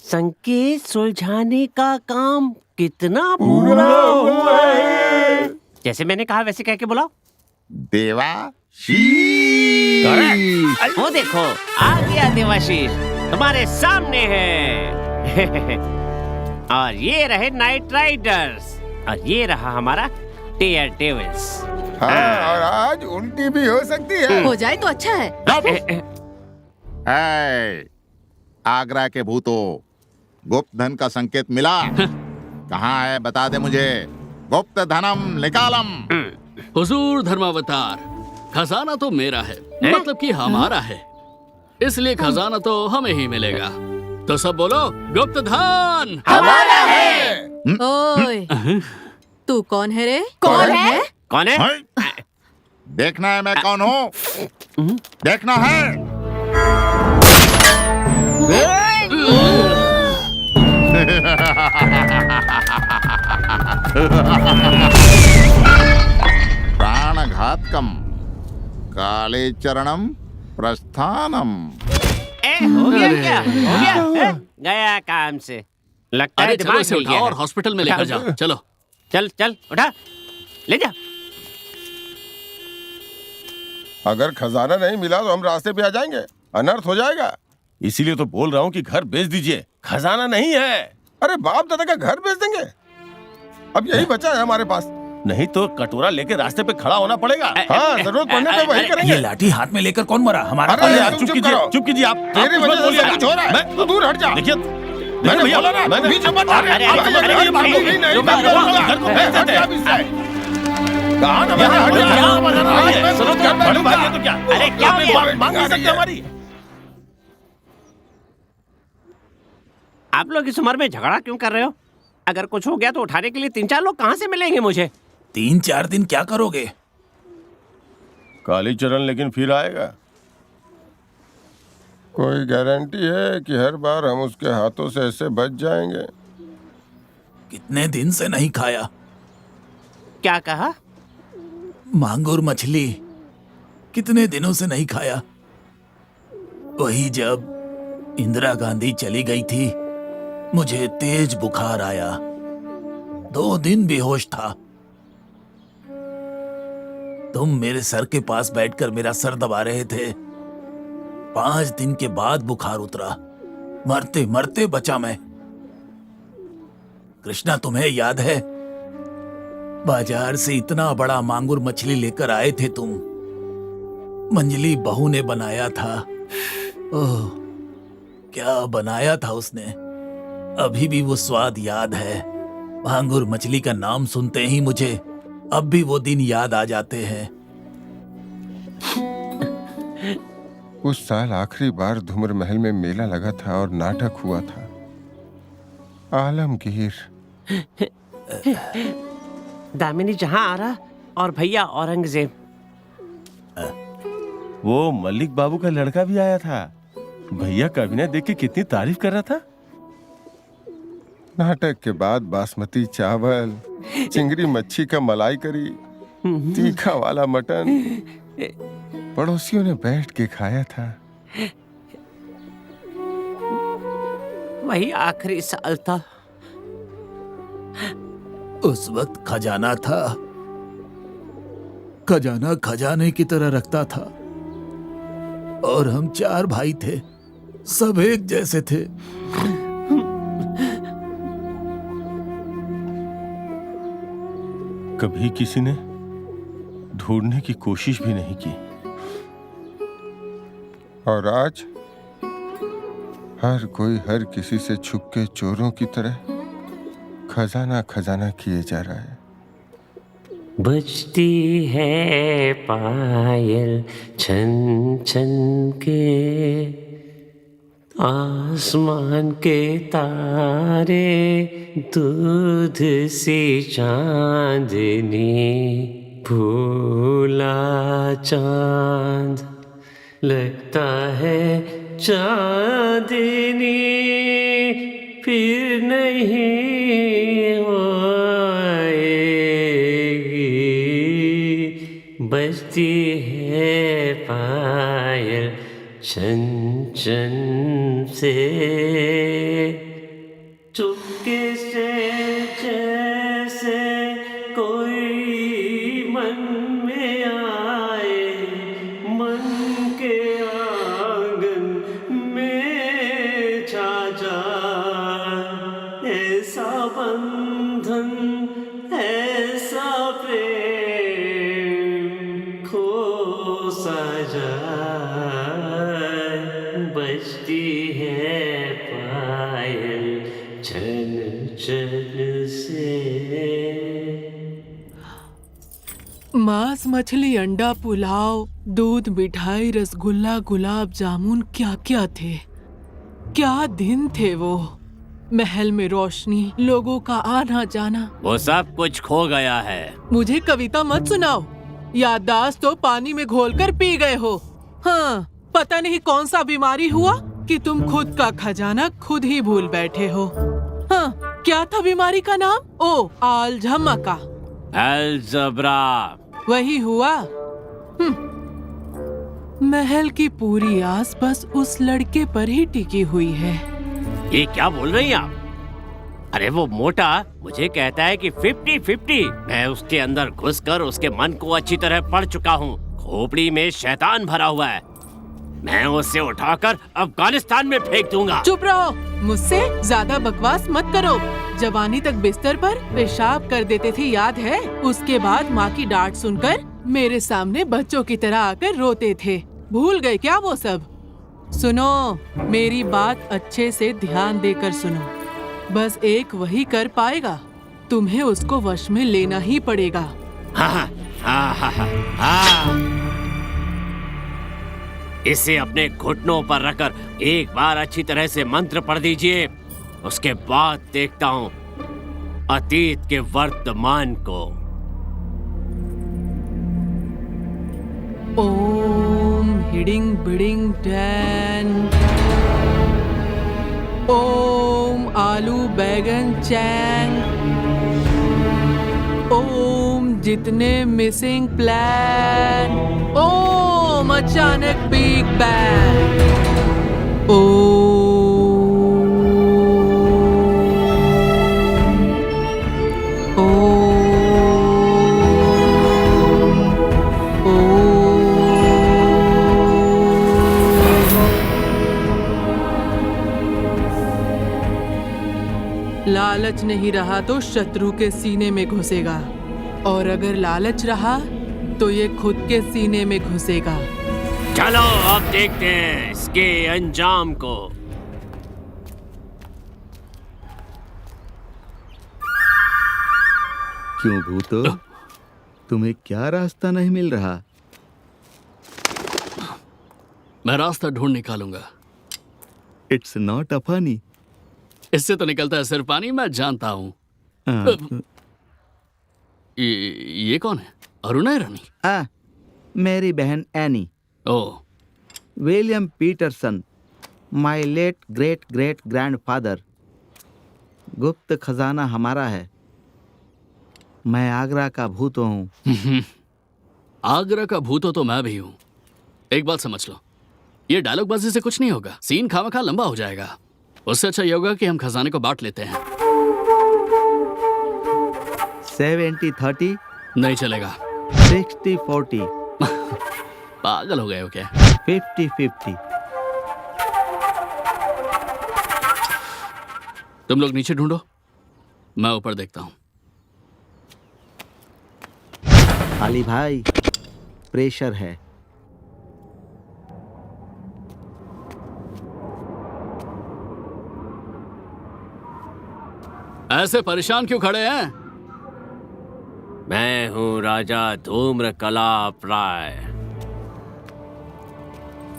संकेत सुलझाने का काम कितना पूरा हुआ है? जैसे मैंने कहा वैसे कह के बुलाओ। देवाशीष। वो देखो, आ गया देवाशीष, तुम्हारे सामने है। और ये रहे नाइट राइडर्स, और ये रहा हमारा डेयर डेविल्स। हाँ, और आज उल्टी भी हो सकती है। हो जाए तो अच्छा है। आगरा के भूतों, गुप्त धन का संकेत मिला? कहाँ है, बता दे मुझे। गुप्त धनम निकालम। हुजूर धर्मावतार, खजाना तो मेरा है, मतलब कि हमारा है, इसलिए खजाना तो हमें ही मिलेगा। तो सब बोलो, गुप्त धन हमारा है। ओए, तू कौन है रे? कौन है? कौन है? देखना है मैं कौन हूँ? देखना है। प्राणघातकम काले चरणम प्रस्थानम। हो गया क्या? हो गया? गया काम से। लगता है अरे चलो दिमाग इसे हिल उठाओ गया और है। हॉस्पिटल में लेकर जाओ। चलो चल चल उठा, ले जा। अगर खजाना नहीं मिला तो हम रास्ते पे आ जाएंगे, अनर्थ हो जाएगा। इसीलिए तो बोल रहा हूँ कि घर बेच दीजिए, खजाना नहीं है। अरे बाप दादा का घर बेच देंगे, अब यही बचा है हमारे पास। नहीं तो कटोरा लेके रास्ते पे खड़ा होना पड़ेगा। हाँ, जरूरत पड़ने पे वही करेंगे। ये लाठी हाथ में लेकर कौन मरा? हमारा अरे यार, चुप चुप कीजिए आप। तेरी वजह से सब कुछ हो रहा है। तू दूर हट जा। देखिए मैंने बोला ना, बीच में मत आ। अरे आप समझ रहे हैं ये बात को? नहीं मैं बोलूंगा, घर को बेच देते हैं। कहाँ ना मैंने हट जा। यहाँ मजा नहीं है। सुनो क्या बड़े भाई है तो क्या? अरे क्या मांग नहीं सकते हमारी? आप लोग इस उम्र में झगड़ा क्यों कर रहे हो? अगर कुछ हो गया तो उठाने के लिए 3-4 लोग कहाँ से मिलेंगे मुझे? 3-4 दिन क्या करोगे? कालीचरण लेकिन फिर आएगा। कोई गारंटी है कि हर बार हम उसके हाथों से ऐसे बच जाएंगे? कितने दिन से नहीं खाया? क्या कहा? मांगुर मछली कितने दिनों से नहीं खाया। वही जब इंदिरा गांधी चली गई थी, मुझे तेज बुखार आया, 2 दिन बेहोश था। तुम मेरे सर के पास बैठकर मेरा सर दबा रहे थे। 5 दिन के बाद बुखार उतरा, मरते मरते बचा मैं। कृष्णा, तुम्हें याद है बाजार से इतना बड़ा मांगुर मछली लेकर आए थे तुम? मंजली बहू ने बनाया था। ओह, क्या बनाया था उसने, अभी भी वो स्वाद याद है। मांगुर मछली का नाम सुनते ही मुझे अब भी वो दिन याद आ जाते हैं। उस साल आखिरी बार धूम्र महल में मेला लगा था और नाटक हुआ था। आलमगीर, दामिनी जहां आरा और भैया औरंगजेब। वो मलिक बाबू का लड़का भी आया था। भैया का अभिनय देख के कितनी तारीफ कर रहा था। नाटक के बाद बासमती चावल, चिंगरी मच्छी का मलाई करी, तीखा वाला मटन पड़ोसियों ने बैठ के खाया था। वही आखिरी साल था। उस वक्त खजाना था, खजाना खजाने की तरह रखता था, और हम 4 भाई थे, सब एक जैसे थे। कभी किसी ने ढूंढने की कोशिश भी नहीं की, और आज हर कोई हर किसी से छुप के चोरों की तरह खजाना खजाना किए जा रहा है। बजती है पायल छन छन के, आसमान के तारे दूध सी चांदनी, भूला चांद लगता है चांदनी फिर नहीं आएगी। बजती है पायल छन छन से, चुपके से जैसे कोई मन में आए, मन के आंगन में छा जाए। ऐसा बंधन, ऐसा प्रेम खो सा जाए। बजती है पायल छन छन से। मांस, मछली, अंडा, पुलाव, दूध, मिठाई, रसगुल्ला, गुलाब जामुन, क्या क्या थे। क्या दिन थे वो। महल में रोशनी, लोगों का आना जाना। वो सब कुछ खो गया है। मुझे कविता मत सुनाओ, याददाश्त तो पानी में घोलकर पी गए हो। हाँ, पता नहीं कौन सा बीमारी हुआ कि तुम खुद का खजाना खुद ही भूल बैठे हो। हाँ, क्या था बीमारी का नाम? ओ, आल्झमा का। अल्जबरा। वही हुआ। महल की पूरी आस बस उस लड़के पर ही टिकी हुई है। ये क्या बोल रही हैं आप? अरे वो मोटा मुझे कहता है कि 50-50। मैं उसके अंदर घुसकर उसके मन को अच्छी तरह पढ़ चुका हूँ। खोपड़ी में शैतान भरा हुआ है। मैं उसे उठाकर अफगानिस्तान में फेंक दूंगा। चुप रहो, मुझसे ज्यादा बकवास मत करो। जवानी तक बिस्तर पर पेशाब कर देते थे, याद है? उसके बाद माँ की डांट सुनकर मेरे सामने बच्चों की तरह आकर रोते थे। भूल गए क्या वो सब? सुनो, मेरी बात अच्छे से ध्यान देकर सुनो। बस एक वही कर पाएगा। तुम्हें उसको वश में लेना ही पड़ेगा। हाँ, हाँ, हाँ, हाँ। इसे अपने घुटनों पर रखकर एक बार अच्छी तरह से मंत्र पढ़ दीजिए। उसके बाद देखता हूँ अतीत के वर्तमान को। ओम हिडिंग बिडिंग डैन। ओम आलू बैगन चैंग। ओम जितने मिसिंग प्लान। ओम अचानक बिग बैंग। ओम लालच नहीं रहा तो शत्रु के सीने में घुसेगा, और अगर लालच रहा तो ये खुद के सीने में घुसेगा। चलो अब देखते हैं इसके अंजाम को। क्यों भूतो, तुम्हें क्या रास्ता नहीं मिल रहा? मैं रास्ता ढूंढ निकालूंगा। It's not a funny. इससे तो निकलता है सिर्फ पानी, मैं जानता हूँ। ये कौन है? अरुणा रानी? मेरी बहन Annie. Oh. William Peterson, my late great great grandfather. गुप्त खजाना हमारा है। मैं आगरा का भूत हूँ। आगरा का भूत हो तो मैं भी हूँ। एक बात समझ लो, ये डायलॉग बाजी से कुछ नहीं होगा। सीन खामखा लंबा हो जाएगा। उससे अच्छा ये होगा कि हम खजाने को बांट लेते हैं। 70-30 नहीं चलेगा। 60-40 पागल हो गए हो क्या? 50-50 तुम लोग नीचे ढूंढो, मैं ऊपर देखता हूँ। अली भाई, प्रेशर है। ऐसे परेशान क्यों खड़े हैं? मैं हूँ राजा धूम्रकलाप राय।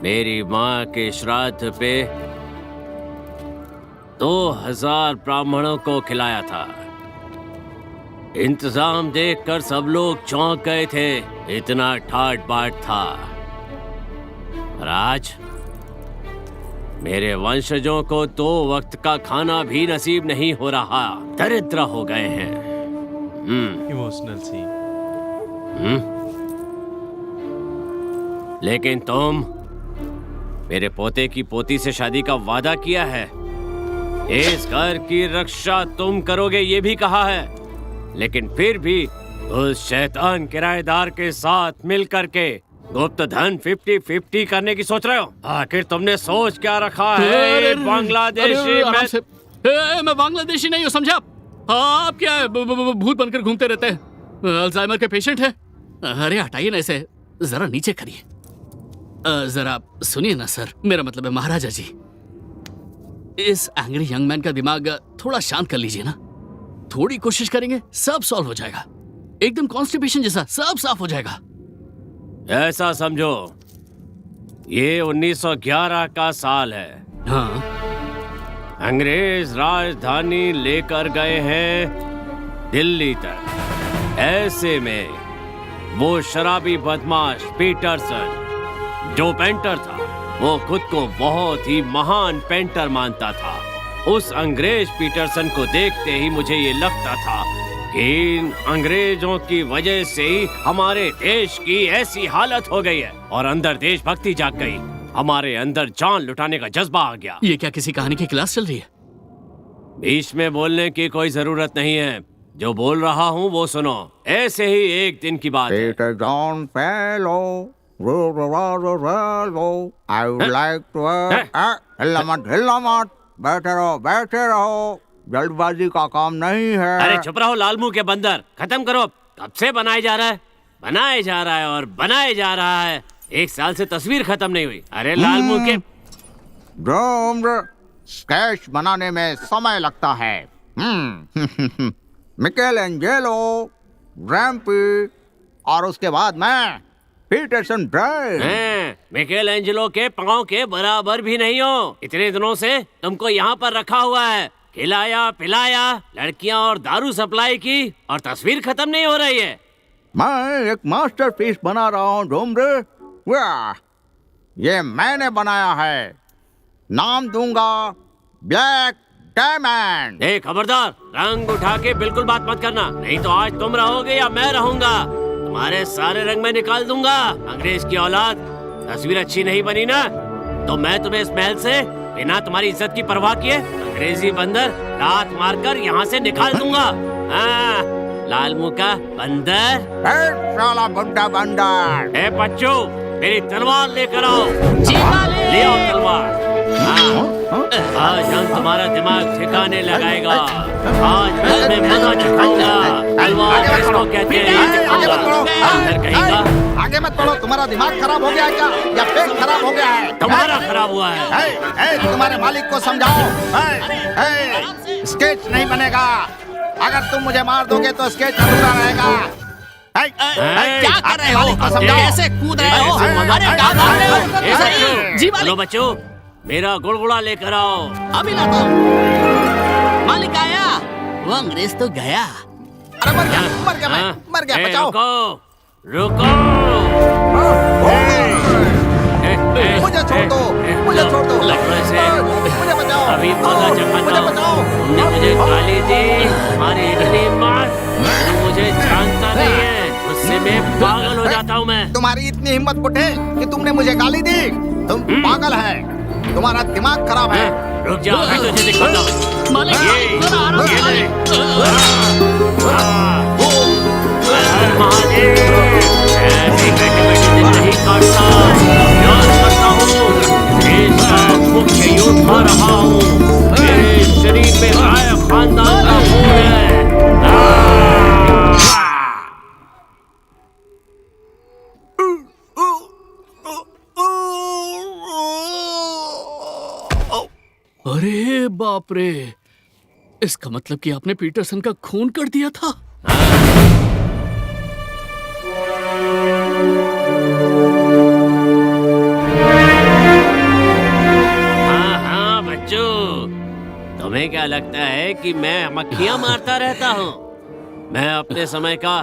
मेरी माँ के श्राद्ध पे 2000 ब्राह्मणों को खिलाया था। इंतजाम देखकर सब लोग चौंक गए थे, इतना ठाट बाट था। राज, मेरे वंशजों को 2 वक्त का खाना भी नसीब नहीं हो रहा, दरिद्र हो गए हैं। Emotional scene. लेकिन तुम मेरे पोते की पोती से शादी का वादा किया है। इस घर की रक्षा तुम करोगे ये भी कहा है, लेकिन फिर भी उस शैतान किराएदार के साथ मिलकर के गुप्त धन 50-50 करने की सोच रहे हो। आखिर तुमने सोच क्या रखा है? बांग्लादेशी मैं बांग्लादेशी नहीं हूँ, समझा? आप क्या भूत बनकर घूमते रहते हैं? अल्जाइमर के पेशेंट है? अरे हटाइए ना इसे, जरा नीचे करिए। जरा सुनिए ना सर, मेरा मतलब है महाराजा जी। इस एंग्री यंग मैन का दिमाग थोड़ा शांत कर लीजिए ना। थोड़ी कोशिश करेंगे सब सॉल्व हो जाएगा। एकदम कॉन्स्टिपेशन जैसा सब साफ हो जाएगा। ऐसा समझो, ये 1911 का साल है। हाँ। अंग्रेज राजधानी लेकर गए हैं दिल्ली तक। ऐसे में वो शराबी बदमाश पीटरसन, जो पेंटर था, वो खुद को बहुत ही महान पेंटर मानता था। उस अंग्रेज पीटरसन को देखते ही मुझे ये लगता था कि इन अंग्रेजों की वजह से ही हमारे देश की ऐसी हालत हो गई है और अंदर देशभक्ति जाग गई। हमारे अंदर जान लुटाने का जज्बा आ गया। ये क्या किसी कहानी की क्लास चल रही है? बीच में बोलने की कोई जरूरत नहीं है। जो बोल रहा हूँ वो सुनो। ऐसे ही एक दिन की बात है। Peterson fellow, I would like to हिल्ला मत, बैठे रहो, जल्दबाजी का काम नहीं है। अरे चुप रहो लाल मुंह के बंदर, खत्म करो। कब से बनाया जा रहा है और बनाए जा रहा है। 1 साल से तस्वीर खत्म नहीं हुई। अरे लाल मुंह के स्केच बनाने में समय लगता है। मिकेलेंजेलो, रैम्पी और उसके बाद मैं पीटरसन ब्राइट। मिकेलेंजेलो के पाँव के बराबर भी नहीं हो। इतने दिनों से तुमको यहाँ पर रखा हुआ है, खिलाया पिलाया, लड़कियाँ और दारू सप्लाई की, और तस्वीर खत्म नहीं हो रही है। मैं एक मास्टरपीस बना रहा हूँ डोमरे। वाह, ये मैंने बनाया है। नाम दूंगा ब्लैक डायमंड। खबरदार, रंग उठा के बिल्कुल बात मत करना, नहीं तो आज तुम रहोगे या मैं रहूंगा। तुम्हारे सारे रंग मैं निकाल दूंगा। अंग्रेज की औलाद, तस्वीर अच्छी नहीं बनी ना तो मैं तुम्हें इस महल से बिना तुम्हारी इज्जत की परवाह किए अंग्रेजी बंदर लात मारकर यहाँ से निकाल दूंगा। लाल मुंह का बंदर, साला बुड्ढा बंदर। ए बच्चों, मेरी तलवार लेकर आओ। ले आओ तलवार। आज हम तुम्हारा दिमाग ठिकाने लगाएगा। आज मैं मजा दिखाऊंगा। तलवार किसको कहते हैं अंदर कहेगा। आगे मत पढ़ो, तुम्हारा दिमाग खराब हो गया है क्या, या पेट खराब हो गया है? तुम्हारा खराब हुआ है। तुम्हारे मालिक को समझाओ। स्केच नहीं बनेगा। अगर तुम मुझे मार दोगे तो स्केच अधूरा रहेगा। क्या कर रहे हो? कैसे कूद रहे हो? अरे क्या कर रहे हो? जी मालिक। बच्चों, मेरा गुड़गुड़ा लेकर आओ। अभी ला दो। मालिक आया, वो अंग्रेज तो गया। अरे मर गया, बचाओ। रुको। मुझे छोड़ दो, मुझे मुझे बचाओ। अभी मौका चखा दो। तुमने मुझे गाली दी, हमारी इतनी मार, तुम मुझे जानता नहीं है, उससे मैं पागल हो जाता हूँ मैं। तुम्हारी इतनी हिम्मत उठे कि तुमने मुझे गाली दी? तुम पागल है, तुम्हारा दिमाग खराब है। रुक जाओ, मैं तुझे दिखाता हूँ। मालिक, ऐसे बैठे-बैठे दिन नहीं काटता। प्यार करता हूँ, देश का मुख्य योद्धा रहा हूँ। मेरे शरीर में राय खानदान का खून है। अरे बाप रे, इसका मतलब कि आपने पीटरसन का खून कर दिया था। हाँ बच्चों, तुम्हें क्या लगता है कि मैं मक्खियां मारता रहता हूँ? मैं अपने समय का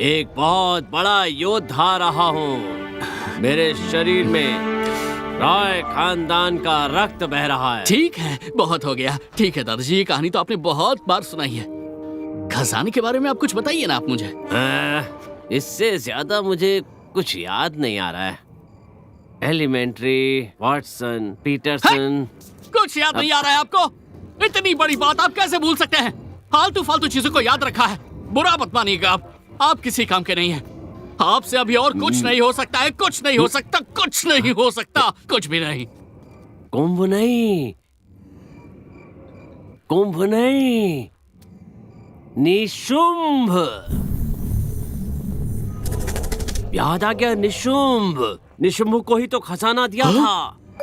एक बहुत बड़ा योद्धा रहा हूँ। मेरे शरीर में राय खानदान का रक्त बह रहा है। ठीक है, बहुत हो गया। ठीक है दादाजी, ये कहानी तो आपने बहुत बार सुनाई है। खजाने के बारे में आप कुछ बताइए ना आप मुझे। इससे ज्यादा मुझे कुछ याद नहीं आ रहा है। Elementary, Watson, Peterson. कुछ याद नहीं आ रहा है आपको? इतनी बड़ी बात आप कैसे भूल सकते हैं? फालतू फालतू चीजों को याद रखा है। बुरा मत मानिएगा आप किसी काम के नहीं हैं। आपसे अभी और कुछ नहीं हो सकता है, कुछ नहीं हो सकता, कुछ नहीं हो सकता, कुछ भी नहीं। कुंभ नहीं, कुंभ नहीं, निशुंभ। याद आ गया, निशुंभ। निशुंभ को ही तो खजाना दिया था।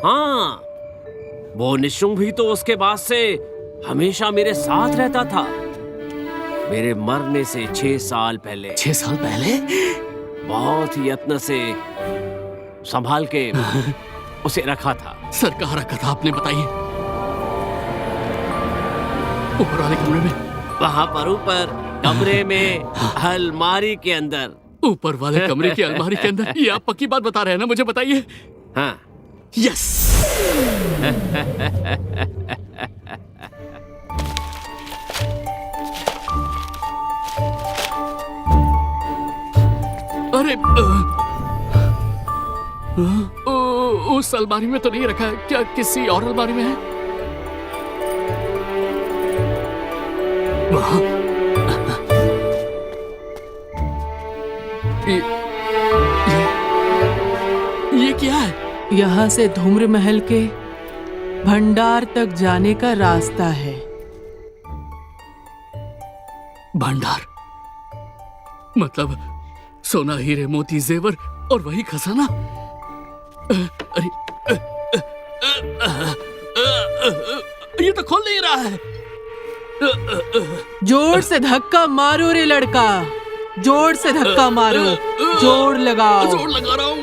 हाँ, वो निशुंभ ही तो उसके बाद से हमेशा मेरे साथ रहता था। मेरे मरने से 6 साल पहले। 6 साल पहले? बहुत ही यत्न से संभाल के उसे रखा था। सर कहाँ रखा था आपने, बताइए। ऊपर वाले कमरे में? वहाँ पर ऊपर कमरे में अलमारी के अंदर। ऊपर वाले कमरे की अलमारी के अंदर? ये आप पक्की बात बता रहे हैं ना, मुझे बताइए। हाँ। यस। अरे उस अलमारी में तो नहीं रखा है क्या? किसी और अलमारी में है? वहाँ ये क्या है? यहाँ से धूम्र महल के भंडार तक जाने का रास्ता है। भंडार मतलब सोना, हीरे, मोती, जेवर और वही खजाना। अरे ये तो खुल नहीं रहा है। जोर से धक्का मारो रे लड़का, जोर से धक्का मारो, जोर लगाओ। जोर लगा रहा हूँ।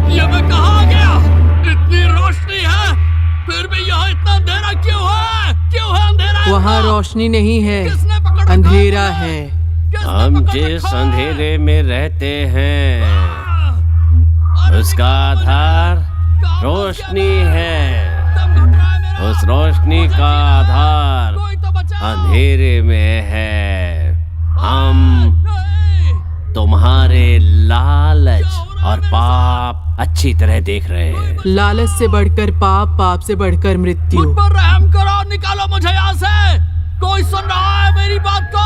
ये मैं कहाँ आ गया? इतनी रोशनी है फिर भी यहाँ इतना अंधेरा क्यों है? क्यों है अंधेरा? वहाँ रोशनी नहीं है, अंधेरा है। हम जिस अंधेरे में रहते हैं उसका आधार रोशनी है। उस रोशनी का आधार अंधेरे में है। हम तुम्हारे लालच और पाप अच्छी तरह देख रहे हैं। लालच से बढ़कर पाप, पाप से बढ़कर मृत्यु। मुझ पर रहम करो, निकालो मुझे यहाँ से। कोई सुन रहा है मेरी बात को?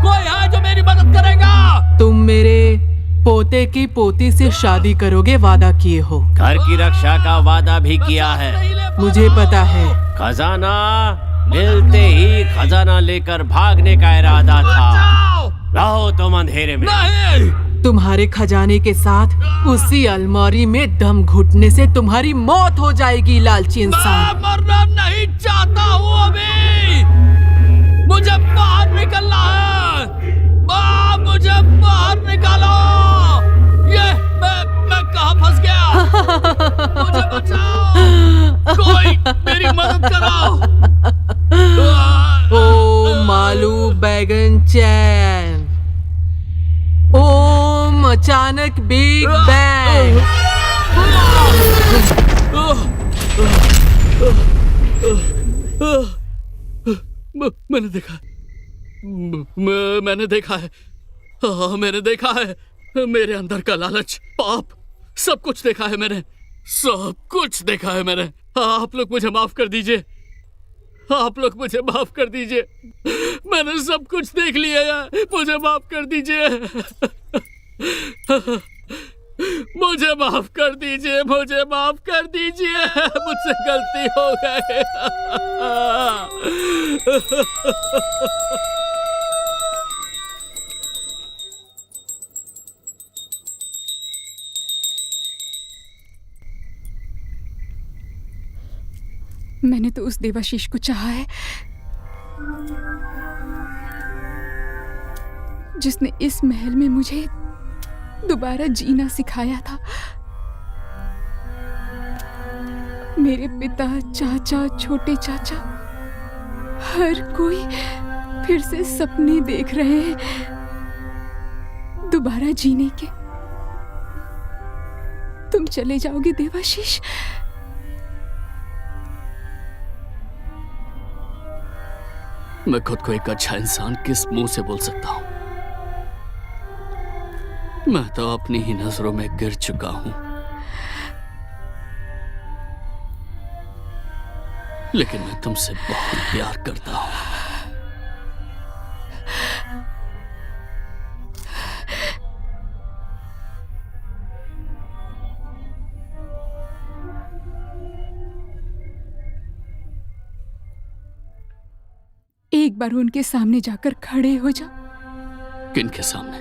कोई है जो मेरी मदद करेगा? तुम मेरे पोते की पोती से शादी करोगे, वादा किए हो। घर की रक्षा का वादा भी किया है। मुझे पता है। खजाना मिलते ही खजाना लेकर भागने का इरादा था। रहो तुम अंधेरे में। तुम्हारे खजाने के साथ उसी अलमारी में दम घुटने से तुम्हारी मौत हो जाएगी, लालची इंसान। मैं मरना नहीं चाहता हूँ अभी। मुझे बाहर निकलना है। मुझे बाहर निकालो। ये मैं कहाँ फंस गया? मुझे बचाओ। कोई मेरी मदद करो। ओम मालू बैगन चैन, ओम अचानक बिग बैंग। मैंने देखा, मैंने देखा है। हाँ, मैंने देखा है। मेरे अंदर का लालच, पाप, सब कुछ देखा है मैंने। सब कुछ देखा है मैंने। आप लोग मुझे माफ कर दीजिए। आप लोग मुझे माफ कर दीजिए। मैंने सब कुछ देख लिया है। मुझे माफ कर दीजिए। मुझे माफ कर दीजिए। मुझे माफ कर दीजिए। मुझसे गलती हो गई। मैंने तो उस देवाशीष को चाहा है जिसने इस महल में मुझे दोबारा जीना सिखाया था। मेरे पिता, चाचा, छोटे चाचा, हर कोई फिर से सपने देख रहे हैं दोबारा जीने के। तुम चले जाओगे देवाशीष? मैं खुद को एक अच्छा इंसान किस मुंह से बोल सकता हूं? मैं तो अपनी ही नजरों में गिर चुका हूं। लेकिन मैं तुमसे बहुत प्यार करता हूं। एक बार उनके सामने जाकर खड़े हो जा। किनके सामने?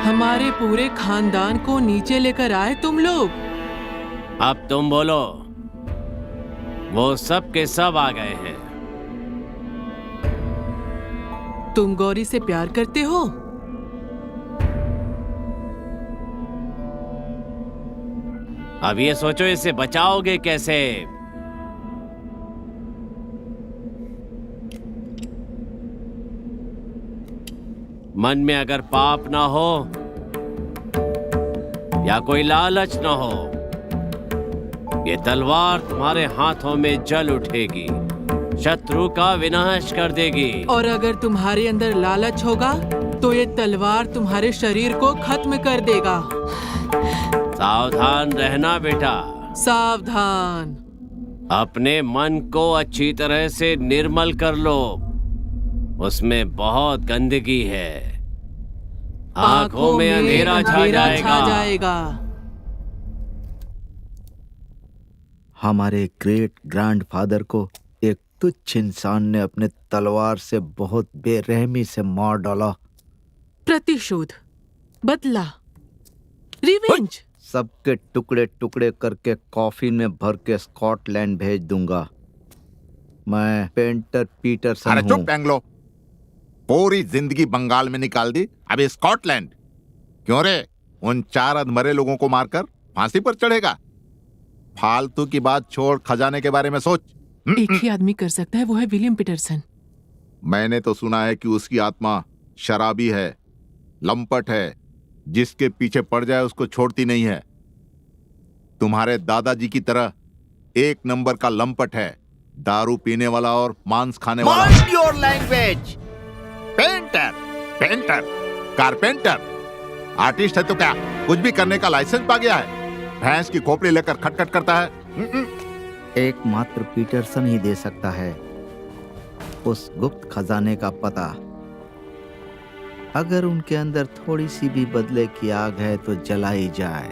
हमारे पूरे खानदान को नीचे लेकर आए तुम लोग। अब तुम बोलो। वो सब के सब आ गए हैं। तुम गौरी से प्यार करते हो? अब ये सोचो इससे बचाओगे कैसे? मन में अगर पाप ना हो या कोई लालच ना हो, ये तलवार तुम्हारे हाथों में जल उठेगी, शत्रु का विनाश कर देगी। और अगर तुम्हारे अंदर लालच होगा तो ये तलवार तुम्हारे शरीर को खत्म कर देगा। सावधान रहना बेटा, सावधान। अपने मन को अच्छी तरह से निर्मल कर लो, उसमें बहुत गंदगी है। आंखों में अंधेरा छा जाएगा। हमारे ग्रेट ग्रैंडफादर को एक तुच्छ इंसान ने अपने तलवार से बहुत बेरहमी से मार डाला। प्रतिशोध, बदला, रिवेंज। सबके टुकड़े टुकड़े करके कॉफिन में भर के स्कॉटलैंड भेज दूंगा। मैं पेंटर पीटरसन अरे हूँ। चुप एंग्लो, पूरी जिंदगी बंगाल में निकाल दी, अभी स्कॉटलैंड क्यों रे? उन 4 अधमरे लोगों को मारकर फांसी पर चढ़ेगा? फालतू की बात छोड़, खजाने के बारे में सोच। एक ही आदमी कर सकता है, वो है विलियम पीटरसन। मैंने तो सुना है कि उसकी आत्मा शराबी है, लंपट है, जिसके पीछे पड़ जाए उसको छोड़ती नहीं है। तुम्हारे दादाजी की तरह एक नंबर का लंपट है, दारू पीने वाला और मांस खाने वाला। Mind your language! Painter, painter, carpenter, artist है तो क्या कुछ भी करने का लाइसेंस पा गया है? भैंस की खोपड़ी लेकर खटखट करता है। एकमात्र पीटरसन ही दे सकता है उस गुप्त खजाने का पता। अगर उनके अंदर थोड़ी सी भी बदले की आग है तो जलाई जाए।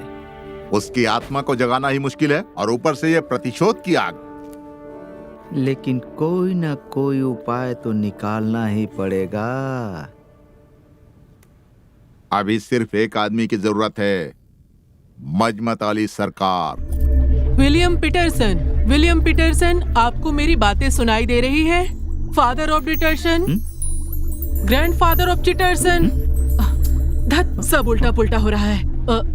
उसकी आत्मा को जगाना ही मुश्किल है और ऊपर से ये प्रतिशोध की आग। लेकिन कोई ना कोई उपाय तो निकालना ही पड़ेगा। अभी सिर्फ एक आदमी की जरूरत है, मजमत अली सरकार। विलियम पीटरसन, आपको मेरी बातें सुनाई दे रही है? Father of Detterson, grandfather of Chitterson. धत, सब उल्टा पुल्टा हो रहा है।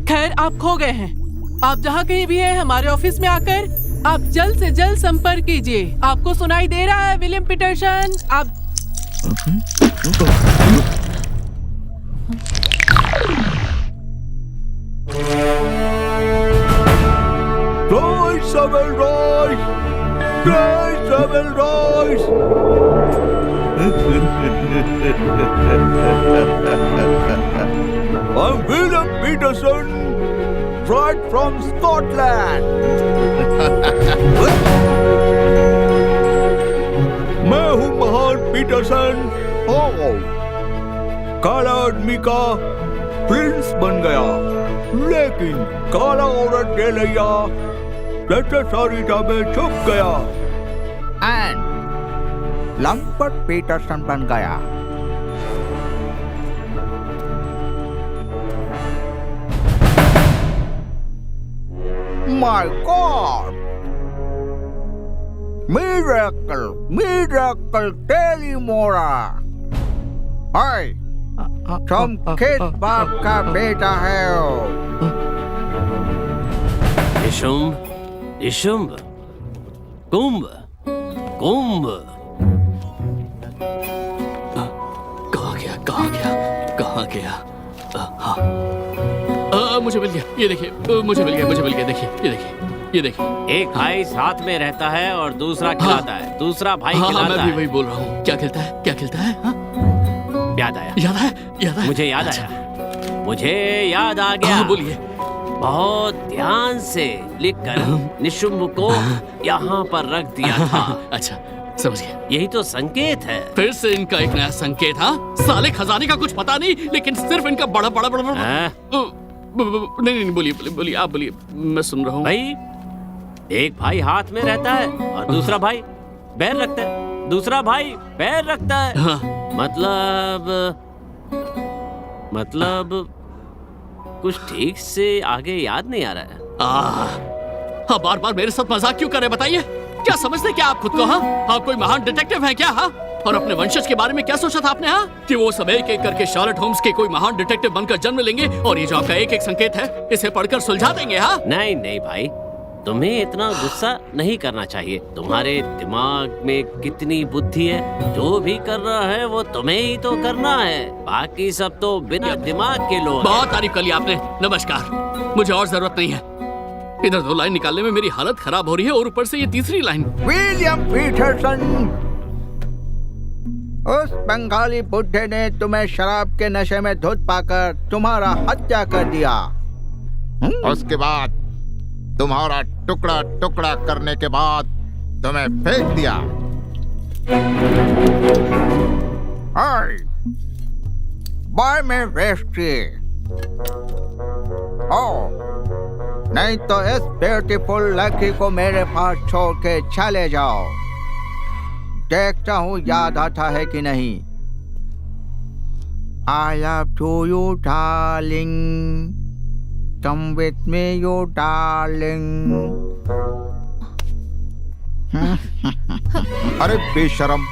खैर, आप खो गए हैं। आप जहाँ कहीं भी हैं, हमारे ऑफिस में आकर आप जल्द से जल्द संपर्क कीजिए। आपको सुनाई दे रहा है विलियम पीटरसन? आप I'm William Peterson, right from Scotland. मैं हूँ महान पीटरसन। काला आदमी का प्रिंस बन गया, लेकिन काला औरत ले लिया, सरिता में छुप गया। एंड लंपट पीटरसन बन गया। My God! Miracle, Telimora! हाय, तुम किस बाप का बेटा है? निशुंभ, कुंभ, कहाँ गया? हाँ, मुझे मिल गया। ये देखिए, मुझे मिल गया। देखिए, ये देखिए। एक भाई साथ में रहता है और दूसरा खिलाता है, दूसरा भाई खिलाता मैं है। भी वही बोल रहा हूँ। क्या खिलता है? हाँ? याद आया। मुझे याद आ गया। बोलिए। बहुत ध्यान से लिखकर निशुंभ को यहाँ पर रख दिया था। अच्छा, समझ गया। यही तो संकेत है। फिर से इनका एक नया संकेत। हाँ, साले खजाने का कुछ पता नहीं, लेकिन सिर्फ इनका बड़ा नहीं, बोलिए, आप बोलिए, मैं सुन रहा हूँ। भाई, एक भाई हाथ में रहता है और दूसरा भाई पैर रखता है, दूसरा भाई पैर रखता है। हाँ। मतलब कुछ ठीक से आगे याद नहीं आ रहा है। बार बार मेरे साथ मजाक क्यों कर रहे, बताइए? क्या समझते क्या आप खुद को? हाँ, आप कोई महान डिटेक्टिव हैं क्या? हाँ, और अपने वंशज के बारे में क्या सोचा था आपने? हाँ, कि वो सब एक एक करके शार्लट होम्स के कोई महान डिटेक्टिव बनकर जन्म लेंगे और ये जो आपका एक एक संकेत है इसे पढ़कर सुलझा देंगे। हाँ नहीं नहीं भाई, तुम्हें इतना गुस्सा नहीं करना चाहिए। तुम्हारे दिमाग में कितनी बुद्धि है, जो भी कर रहा है वो तुम्हें ही तो करना है, बाकी सब तो बिना दिमाग के लोग। बहुत तारीफ कर ली आपने, नमस्कार। मुझे और जरूरत नहीं है। इधर 2 लाइन निकालने में मेरी हालत खराब हो रही है और ऊपर से ये तीसरी लाइन। विलियम पीटरसन, उस बंगाली बुड्ढे ने तुम्हें शराब के नशे में धुत पाकर तुम्हारा हत्या कर दिया। उसके बाद तुम्हारा टुकड़ा टुकड़ा करने के बाद तुम्हें फेंक दिया। बाय में वेस्टी। नहीं तो इस ब्यूटीफुल लड़की को मेरे पास छोड़ के चले जाओ। देखता हूँ याद आता है कि नहीं। I love to you darling, come with me you darling। अरे बेशरम,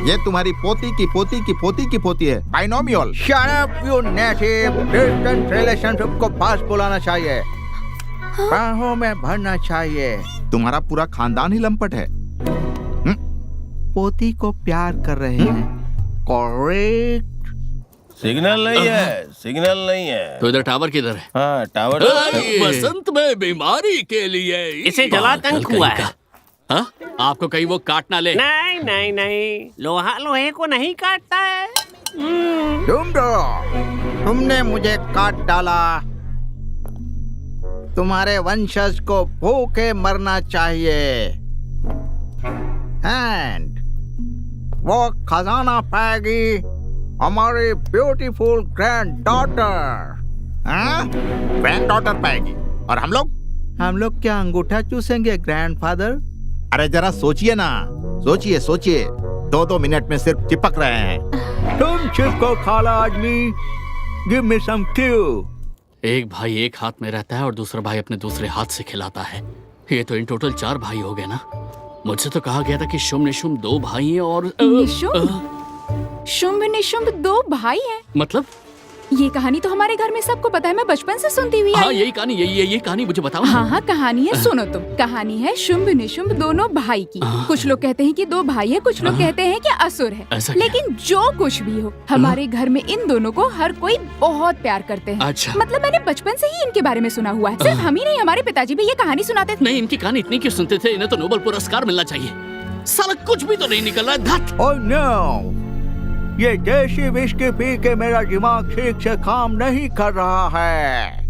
ये तुम्हारी पोती की पोती की पोती की पोती है, binomial. Shut up you native, distant relationship को पास बुलाना चाहिए, बाहों में भरना चाहिए। तुम्हारा पूरा खानदान ही लंपट है। पोती को प्यार कर रहे हैं, करेक्ट। सिग्नल नहीं है, सिग्नल नहीं है। तो इधर टावर किधर है? हाँ टावर। बसंत में बीमारी के लिए इसे जलातंक हुआ है। हाँ? आपको कहीं वो काट ना ले। नहीं नहीं नहीं, लोहा लोहे को नहीं काटता है। तुमने मुझे काट डाला, तुम्हारे वंशज को भूखे मरना चाहिए। एंड वो खजाना पाएगी हमारी beautiful grand daughter. Grand daughter पाएगी और हम लोग क्या अंगूठा चूसेंगे ग्रैंडफादर? अरे जरा सोचिए ना, सोचिए सोचिए। 2-2 मिनट में सिर्फ चिपक रहे हैं। तुम चिपको खाला आदमी, गिव मी सम क्यू। एक भाई एक हाथ में रहता है और दूसरा भाई अपने दूसरे हाथ से खिलाता है। ये तो इन टोटल 4 भाई हो गए ना। मुझसे तो कहा गया था कि शुंभ निशुंभ 2 भाई हैं और शुंभ निशुंभ 2 भाई हैं। मतलब ये कहानी तो हमारे घर में सबको पता है, मैं बचपन से सुनती हुई। हाँ यही कहानी, ये कहानी मुझे बताओ। हाँ कहानी है, सुनो तुम। कहानी है शुंभ निशुंभ दोनों भाई की। कुछ लोग कहते हैं कि 2 भाई है, कुछ लोग कहते हैं कि असुर है। लेकिन जो कुछ भी हो, हमारे घर में इन दोनों को हर कोई बहुत प्यार करते हैं। अच्छा। मतलब मैंने बचपन से ही इनके बारे में सुना हुआ है। सिर्फ हम ही नहीं, हमारे पिताजी भी ये कहानी सुनाते थे। नहीं, इनकी कहानी इतनी क्यों सुनते थे? इन्हें तो नोबेल पुरस्कार मिलना चाहिए। साला कुछ भी तो नहीं निकल रहा है। धत। ओह नो, ये देशी विस्की पी के मेरा दिमाग ठीक से काम नहीं कर रहा है।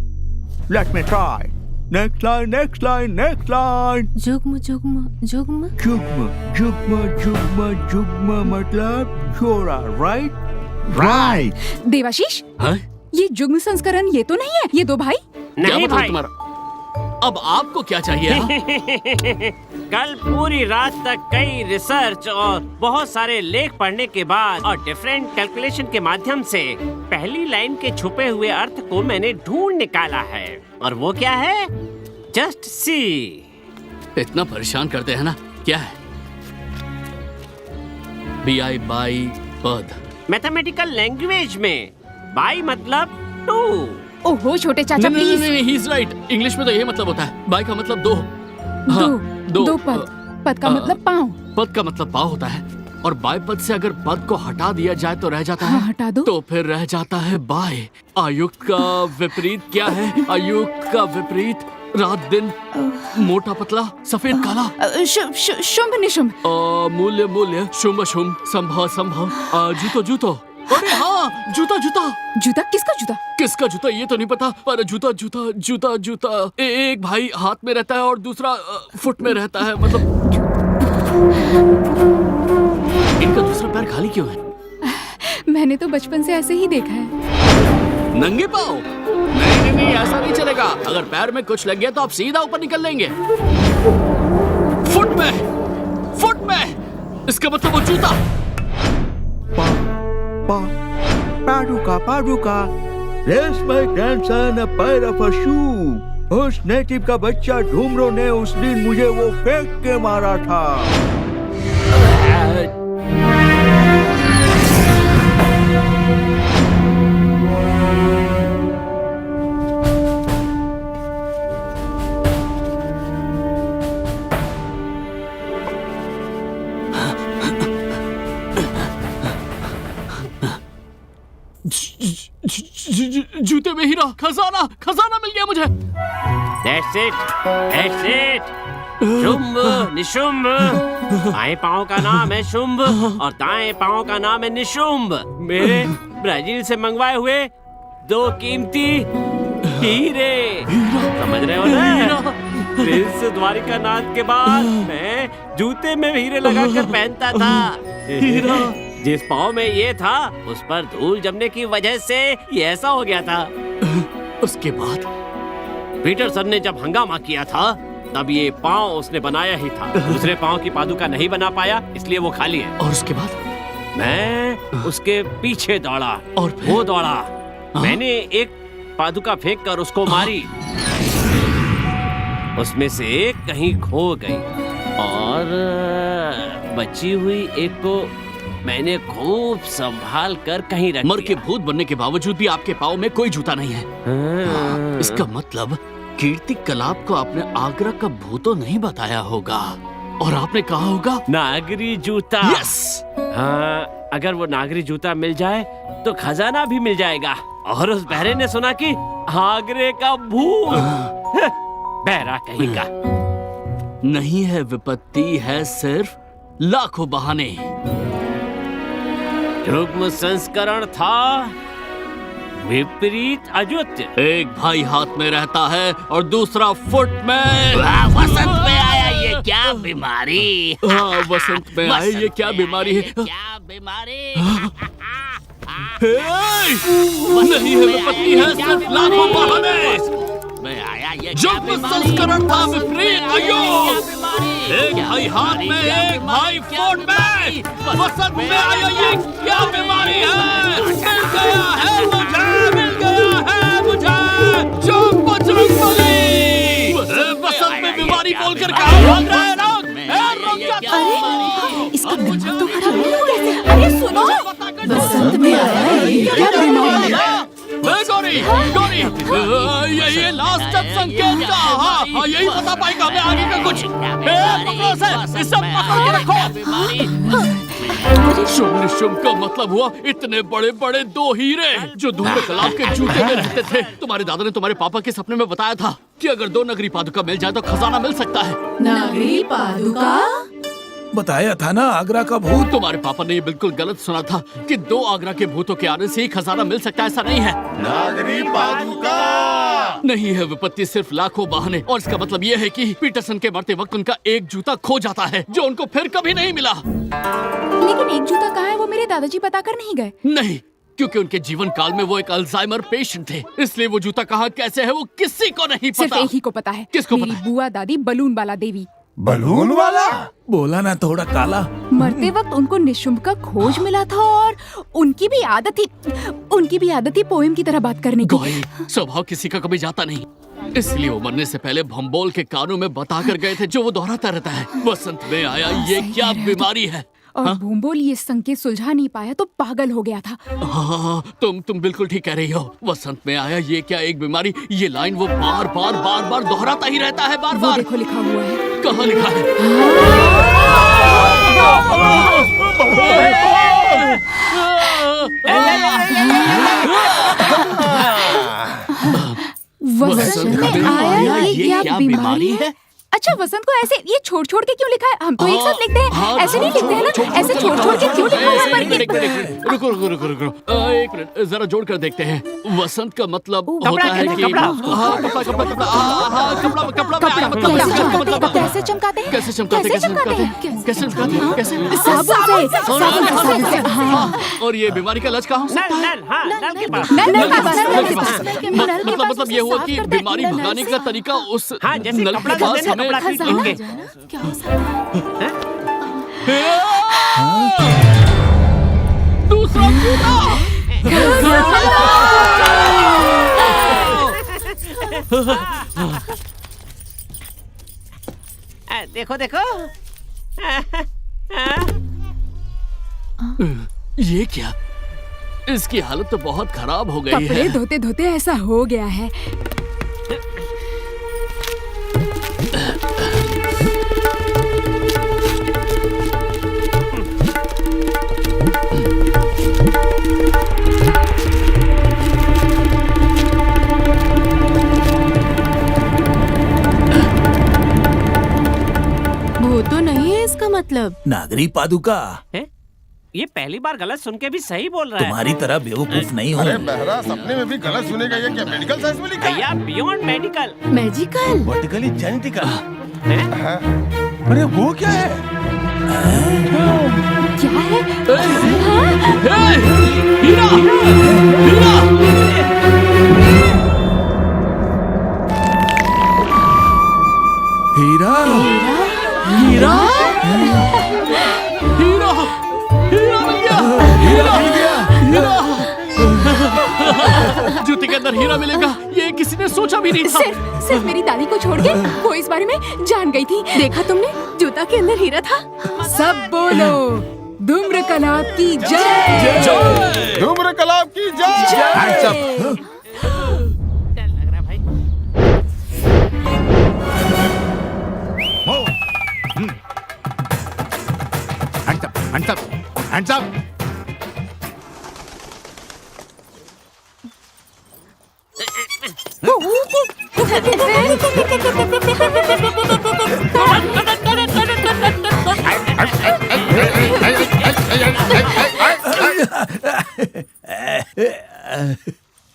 Let me try. Next line, next line, next line. जुग्म जुग्म जुग्म जुग्म जुग्म जुग्म जुग्म मतलब छोरा, right? Right. देवाशीष, हाँ? ये जुग्म संस्करण ये तो नहीं है, ये 2 भाई नहीं भाई। अब आपको क्या चाहिए? कल पूरी रात तक कई रिसर्च और बहुत सारे लेख पढ़ने के बाद और डिफरेंट कैलकुलेशन के माध्यम से पहली लाइन के छुपे हुए अर्थ को मैंने ढूंढ निकाला है। और वो क्या है? Just see. इतना परेशान करते हैं ना, क्या है? BI बाई पद। मैथमेटिकल लैंग्वेज में बाई मतलब 2। ओहो छोटे चाचा प्लीज। नहीं, he is right। इंग्लिश में तो ये मतलब होता है। बाई का मतलब 2। दो पद। पद का मतलब पाँव। पद का मतलब पाँव होता है। और बाय पद से अगर पद को हटा दिया जाए तो रह जाता है। हटा दो। तो फिर रह जाता है बाय। आयुक्त का विपरीत क्या है? आयुक्त का विपरीत रात दिन, मोटा पतला, सफेद काला। शुंभ निशुंभ। मूल्य मूल्य, शुंभ शुंभ, संभव संभव, जूतो जूतो। अरे हाँ, जूता जूता। जूता? किसका जूता? किसका जूता ये तो नहीं पता, पर जूता जूता जूता जूता। एक भाई हाथ में रहता है और दूसरा फुट में रहता है। मतलब इनका दूसरा पैर खाली क्यों है? मैंने तो बचपन से ऐसे ही देखा है। नंगे पाँव? नहीं नहीं, ऐसा नहीं चलेगा। अगर पैर में कुछ लग गया तो आप सीधा ऊपर निकल लेंगे। फुट में, इसका मतलब वो जूता। पादुका, There's my grandson, a pair of a shoe. उस नेटिव का बच्चा ढूमरो ने उस दिन मुझे वो फेंक के मारा था। खजाना खजाना मिल गया मुझे। That's it, that's it. Shumbh Nishumbh. बाएं पाँव का नाम है शुंभ और दाएं पाँव का नाम है निशुंभ। मेरे ब्राजील से मंगवाए हुए 2 कीमती हीरे। समझ रहे हो ना? प्रिंस द्वारिकानाथ के बाद मैं जूते में हीरे लगाकर पहनता था। जिस पाँव में ये था उस पर धूल जमने की वजह से ये ऐसा हो गया था। उसके बाद पीटरसन ने जब हंगामा किया था तब ये पाँव उसने बनाया ही था। दूसरे पाँव की पादुका नहीं बना पाया इसलिए वो खाली है। और उसके बाद मैं उसके पीछे दौड़ा और वो दौड़ा। मैंने एक पादुका फेंक कर उसको मारी। उसमें से एक कहीं खो गई और बची हुई एक को मैंने खूब संभाल कर कहीं रख मर के भूत बनने के बावजूद भी आपके पाँव में कोई जूता नहीं है। इसका मतलब कीर्ति कलाप को आपने आगरा का भूतो नहीं बताया होगा और आपने कहा होगा नागरी जूता। यस। हाँ, अगर वो नागरी जूता मिल जाए तो खजाना भी मिल जाएगा। और उस बहरे ने सुना कि आगरे का भूत। बहरा कहीं का नहीं है, विपत्ति है सिर्फ लाखों बहाने। युग्म संस्करण था विपरीत अजुत्य। एक भाई हाथ में रहता है और दूसरा फुट में। वसंत में आया ये क्या बीमारी। हाँ, वसंत में आया ये क्या बीमारी है। क्या बीमारी। नहीं है, विपत्ति है सिर्फ लाखों बहाने। युग्म संस्करण था विपरीत अयुग। एक भाई हाथ में एक भाई फुट में। वसंत में आया ये क्या बीमारी है। मिल गया है मुझे, मिल गया है मुझे जो बजरंगबली। वसंत में बीमारी बोलकर कहा भाग रहा है अरे इसका दिमाग तो खराब नहीं हो गया। अरे सुनो, वसंत में आया ये क्या बीमारी है। गौरी गौरी ये लास्ट संकेत का। हाँ, यही बता पाएगा हमें आगे का कुछ। पकड़ो से, इसे पकड़ के रखो। शुभ निशुभ का मतलब हुआ इतने बड़े बड़े 2 हीरे जो धूम्र कलाप के जूते में रहते थे। तुम्हारे दादा ने तुम्हारे पापा के सपने में बताया था कि अगर 2 नगरी पादुका मिल जाए तो खजाना मिल सकता है। नगरी पादुका? बताया था ना आगरा का भूत। तुम्हारे पापा ने ये बिल्कुल गलत सुना था कि 2 आगरा के भूतों के आने से ही खजाना मिल सकता है। ऐसा नहीं है। नागरी पादुका नहीं है, विपत्ति सिर्फ लाखों बहाने। और इसका मतलब ये है कि पीटरसन के मरते वक्त उनका एक जूता खो जाता है जो उनको फिर कभी नहीं मिला। लेकिन एक जूता कहाँ है वो मेरे दादाजी पता कर नहीं गए। नहीं, क्योंकि उनके जीवन काल में वो एक अल्जाइमर पेशेंट थे, इसलिए वो जूता कहाँ कैसे है वो किसी को नहीं पता। सिर्फ एक ही को पता है। किसको मेरी बुआ दादी बलून वाला देवी। बलून वाला? बोला ना थोड़ा काला। मरते वक्त उनको निशुंभ का खोज मिला था और उनकी भी आदत थी पोएम की तरह बात करने की। स्वभाव किसी का कभी जाता नहीं, इसलिए वो मरने से पहले भंबोल के कानों में बता कर गए थे जो वो दोहराता रहता है। वसंत में आया ये क्या बीमारी है। और भूम्बोल ये संकेत सुलझा नहीं पाया तो पागल हो गया था। हाँ, तुम बिल्कुल ठीक कह रही हो। वसंत में आया ये क्या एक बीमारी। ये लाइन वो बार बार दोहराता ही रहता है। बार बार देखो लिखा हुआ है। कहाँ लिखा है। वसंत में आया ये क्या बीमारी है। अच्छा, वसंत को ऐसे ये छोड़ के क्यों लिखा है। हम तो एक साथ लिखते हैं। ऐसे नहीं लिखते हैं ना। ऐसे छोड़ के क्यों लिखा है। रुको एक मिनट, जरा जोड़ कर देखते हैं। वसंत का मतलब होता है कि कपड़ा। कैसे चमकाते हैं। और ये बीमारी का इलाज कहाँ हो सकता है। मतलब ये हुआ कि बीमारी भगाने का तरीका उस नल के पास हमें क्या हो सकता है। दूसरा देखो ये क्या। इसकी हालत तो बहुत खराब हो गई है। कपड़े धोते धोते ऐसा हो गया है। मतलब? नागरी पादुका। ये पहली बार गलत सुन के भी सही बोल रहा है। तुम्हारी तरह बेवकूफ नहीं हूँ। अरे बहरा सपने में भी गलत सुनेगा, ये क्या मेडिकल साइंस में लिखा है? भैया beyond medical. Magical. Vertically genetical. अरे वो क्या है? क्या है? हीरा! हीरा! हीरा! हीरा! हीरा! हीरा मिल गया! हीरा मिल गया! हीरा! जूते के अंदर हीरा मिलेगा, ये किसी ने सोचा भी नहीं था। सिर्फ मेरी दादी को छोड़ के वो इस बारे में जान गई थी। देखा तुमने, जूता के अंदर हीरा था। सब बोलो, धूम्र कलाब की जय! धूम्र कलाब की जय! Hands up! Hands up!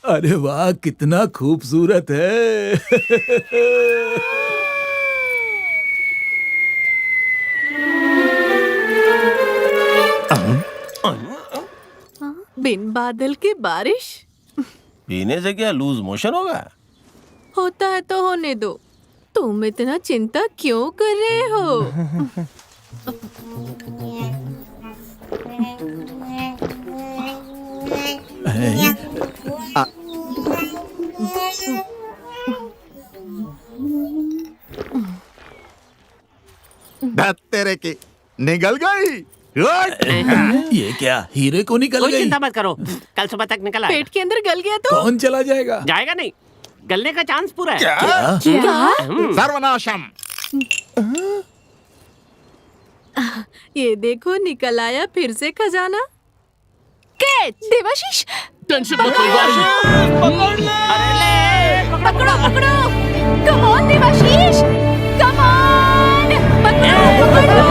अरे वाह, कितना खूबसूरत है। बिन बादल की बारिश। पीने से क्या लूज मोशन होगा? होता है तो होने दो, तुम इतना चिंता क्यों कर रहे हो? तेरे की निकल गई। ये क्या, हीरे को निकल कोई गई? चिंता मत करो, कल सुबह तक निकल आएगा। पेट के अंदर गल गया तो? कौन चला जाएगा? जाएगा नहीं, गलने का चांस पूरा है। क्या? सर्वनाशम। ये देखो, निकल आया फिर से खजाना। कैच! देवाशीष! टेंशन मत लो, पकड़ो पकड़ो! Come on Debashish! Come on! पकड़ो पकड़ो!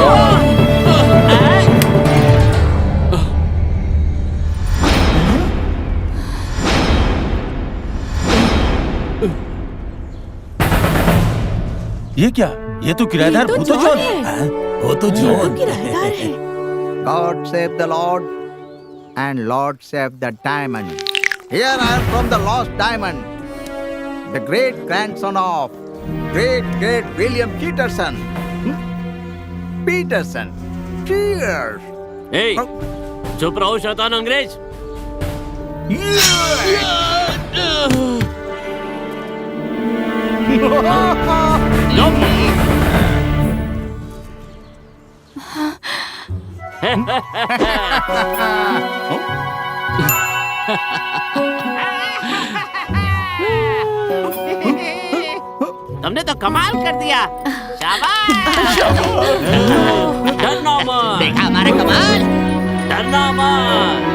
ये क्या? ये तो किराएदार ये तो भूतो जॉन जॉन। है। वो तो जॉन। किराएदार है। God save the Lord and Lord save the diamond. Here I am from the lost diamond, the great grandson of great William Peterson. Peterson. Cheers. ए, चुप रहो शैतान अंग्रेज। तुमने तो कमाल कर दिया। शाबाश। डरना मत। देखा हमारा कमाल। डरना मत।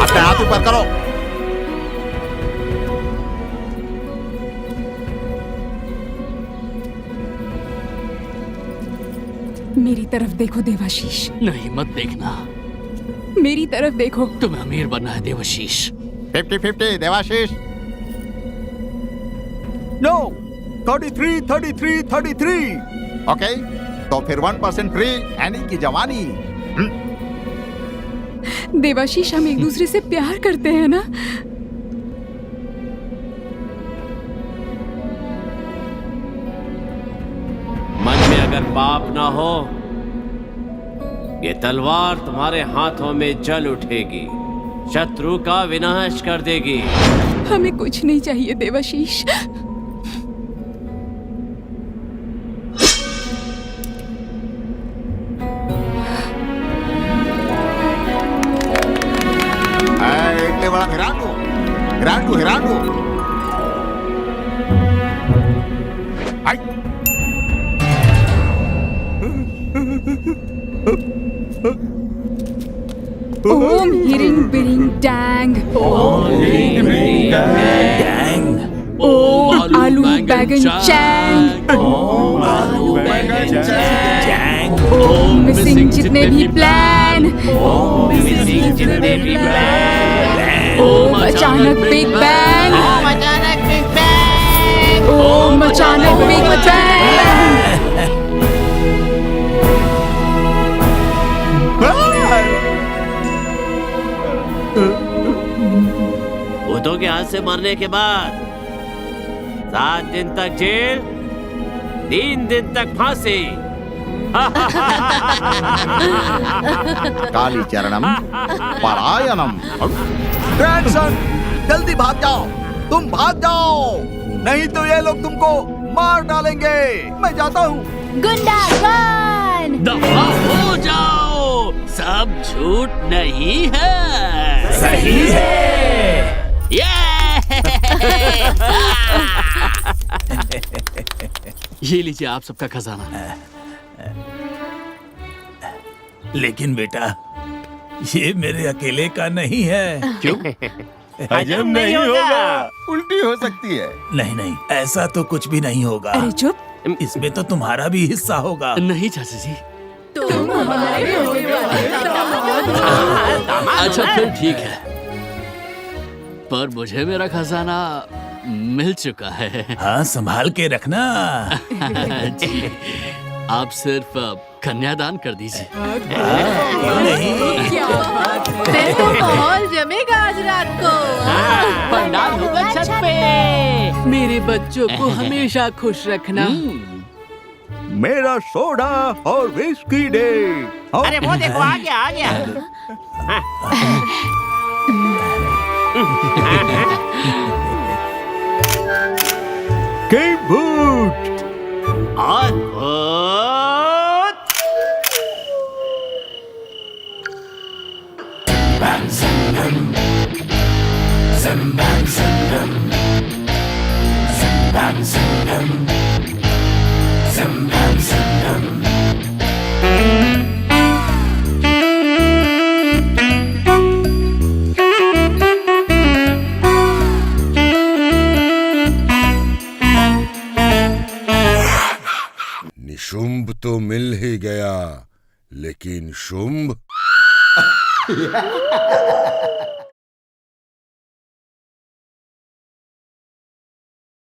अपने हाथ ऊपर करो। मेरी तरफ देखो देवाशीष। नहीं, मत देखना। मेरी तरफ देखो। तुम्हें अमीर बनना है देवाशीष। 50-50 देवाशीष। No, 33. ओके, तो फिर 1% फ्री, एनी की जवानी। देवाशीष, हम एक दूसरे से प्यार करते हैं ना? मन में अगर पाप ना हो, ये तलवार तुम्हारे हाथों में जल उठेगी, शत्रु का विनाश कर देगी। हमें कुछ नहीं चाहिए देवाशीष। हिरांडू। आई। ओम हिरिंग बिरिंग डैंग। ओम आलू बैगन चैंग। ओम मिसिंग जितने भी प्लान। ओम अचानक बिग बैंग। ओम अचानक बिग बैंग। भूतों के हाथ से मरने के बाद 7 दिन तक जेल, 3 दिन तक फांसी। काली चरणम परायणम। ग्रैंडसन, जल्दी भाग जाओ, तुम भाग जाओ, नहीं तो ये लोग तुमको मार डालेंगे। मैं जाता हूँ। गुंडागन। दफा हो जाओ, सब झूठ नहीं है, सही है। ये लीजिए आप सबका खजाना। लेकिन बेटा, ये मेरे अकेले का नहीं है। क्यों? हजम नहीं होगा, उल्टी हो सकती है। नहीं नहीं, ऐसा तो कुछ भी नहीं होगा। अरे चुप, इसमें तो तुम्हारा भी हिस्सा होगा। नहीं चाचा जी। अच्छा फिर ठीक है, पर मुझे मेरा खजाना मिल चुका है। हाँ, संभाल के रखना। जी, आप सिर्फ कन्यादान कर दीजिए। फिर तो माहौल जमेगा आज रात को। पंडाल होगा छत पे। मेरे बच्चों को हमेशा खुश रखना। मेरा सोडा और विस्की दे। अरे वो देखो, आ गया आ गया। King boot. अद्भुत। Bam Sangam, Bam Sangam, Bam Sangam, Bam Sangam. Nishumbh तो मिल ही गया, लेकिन शुंभ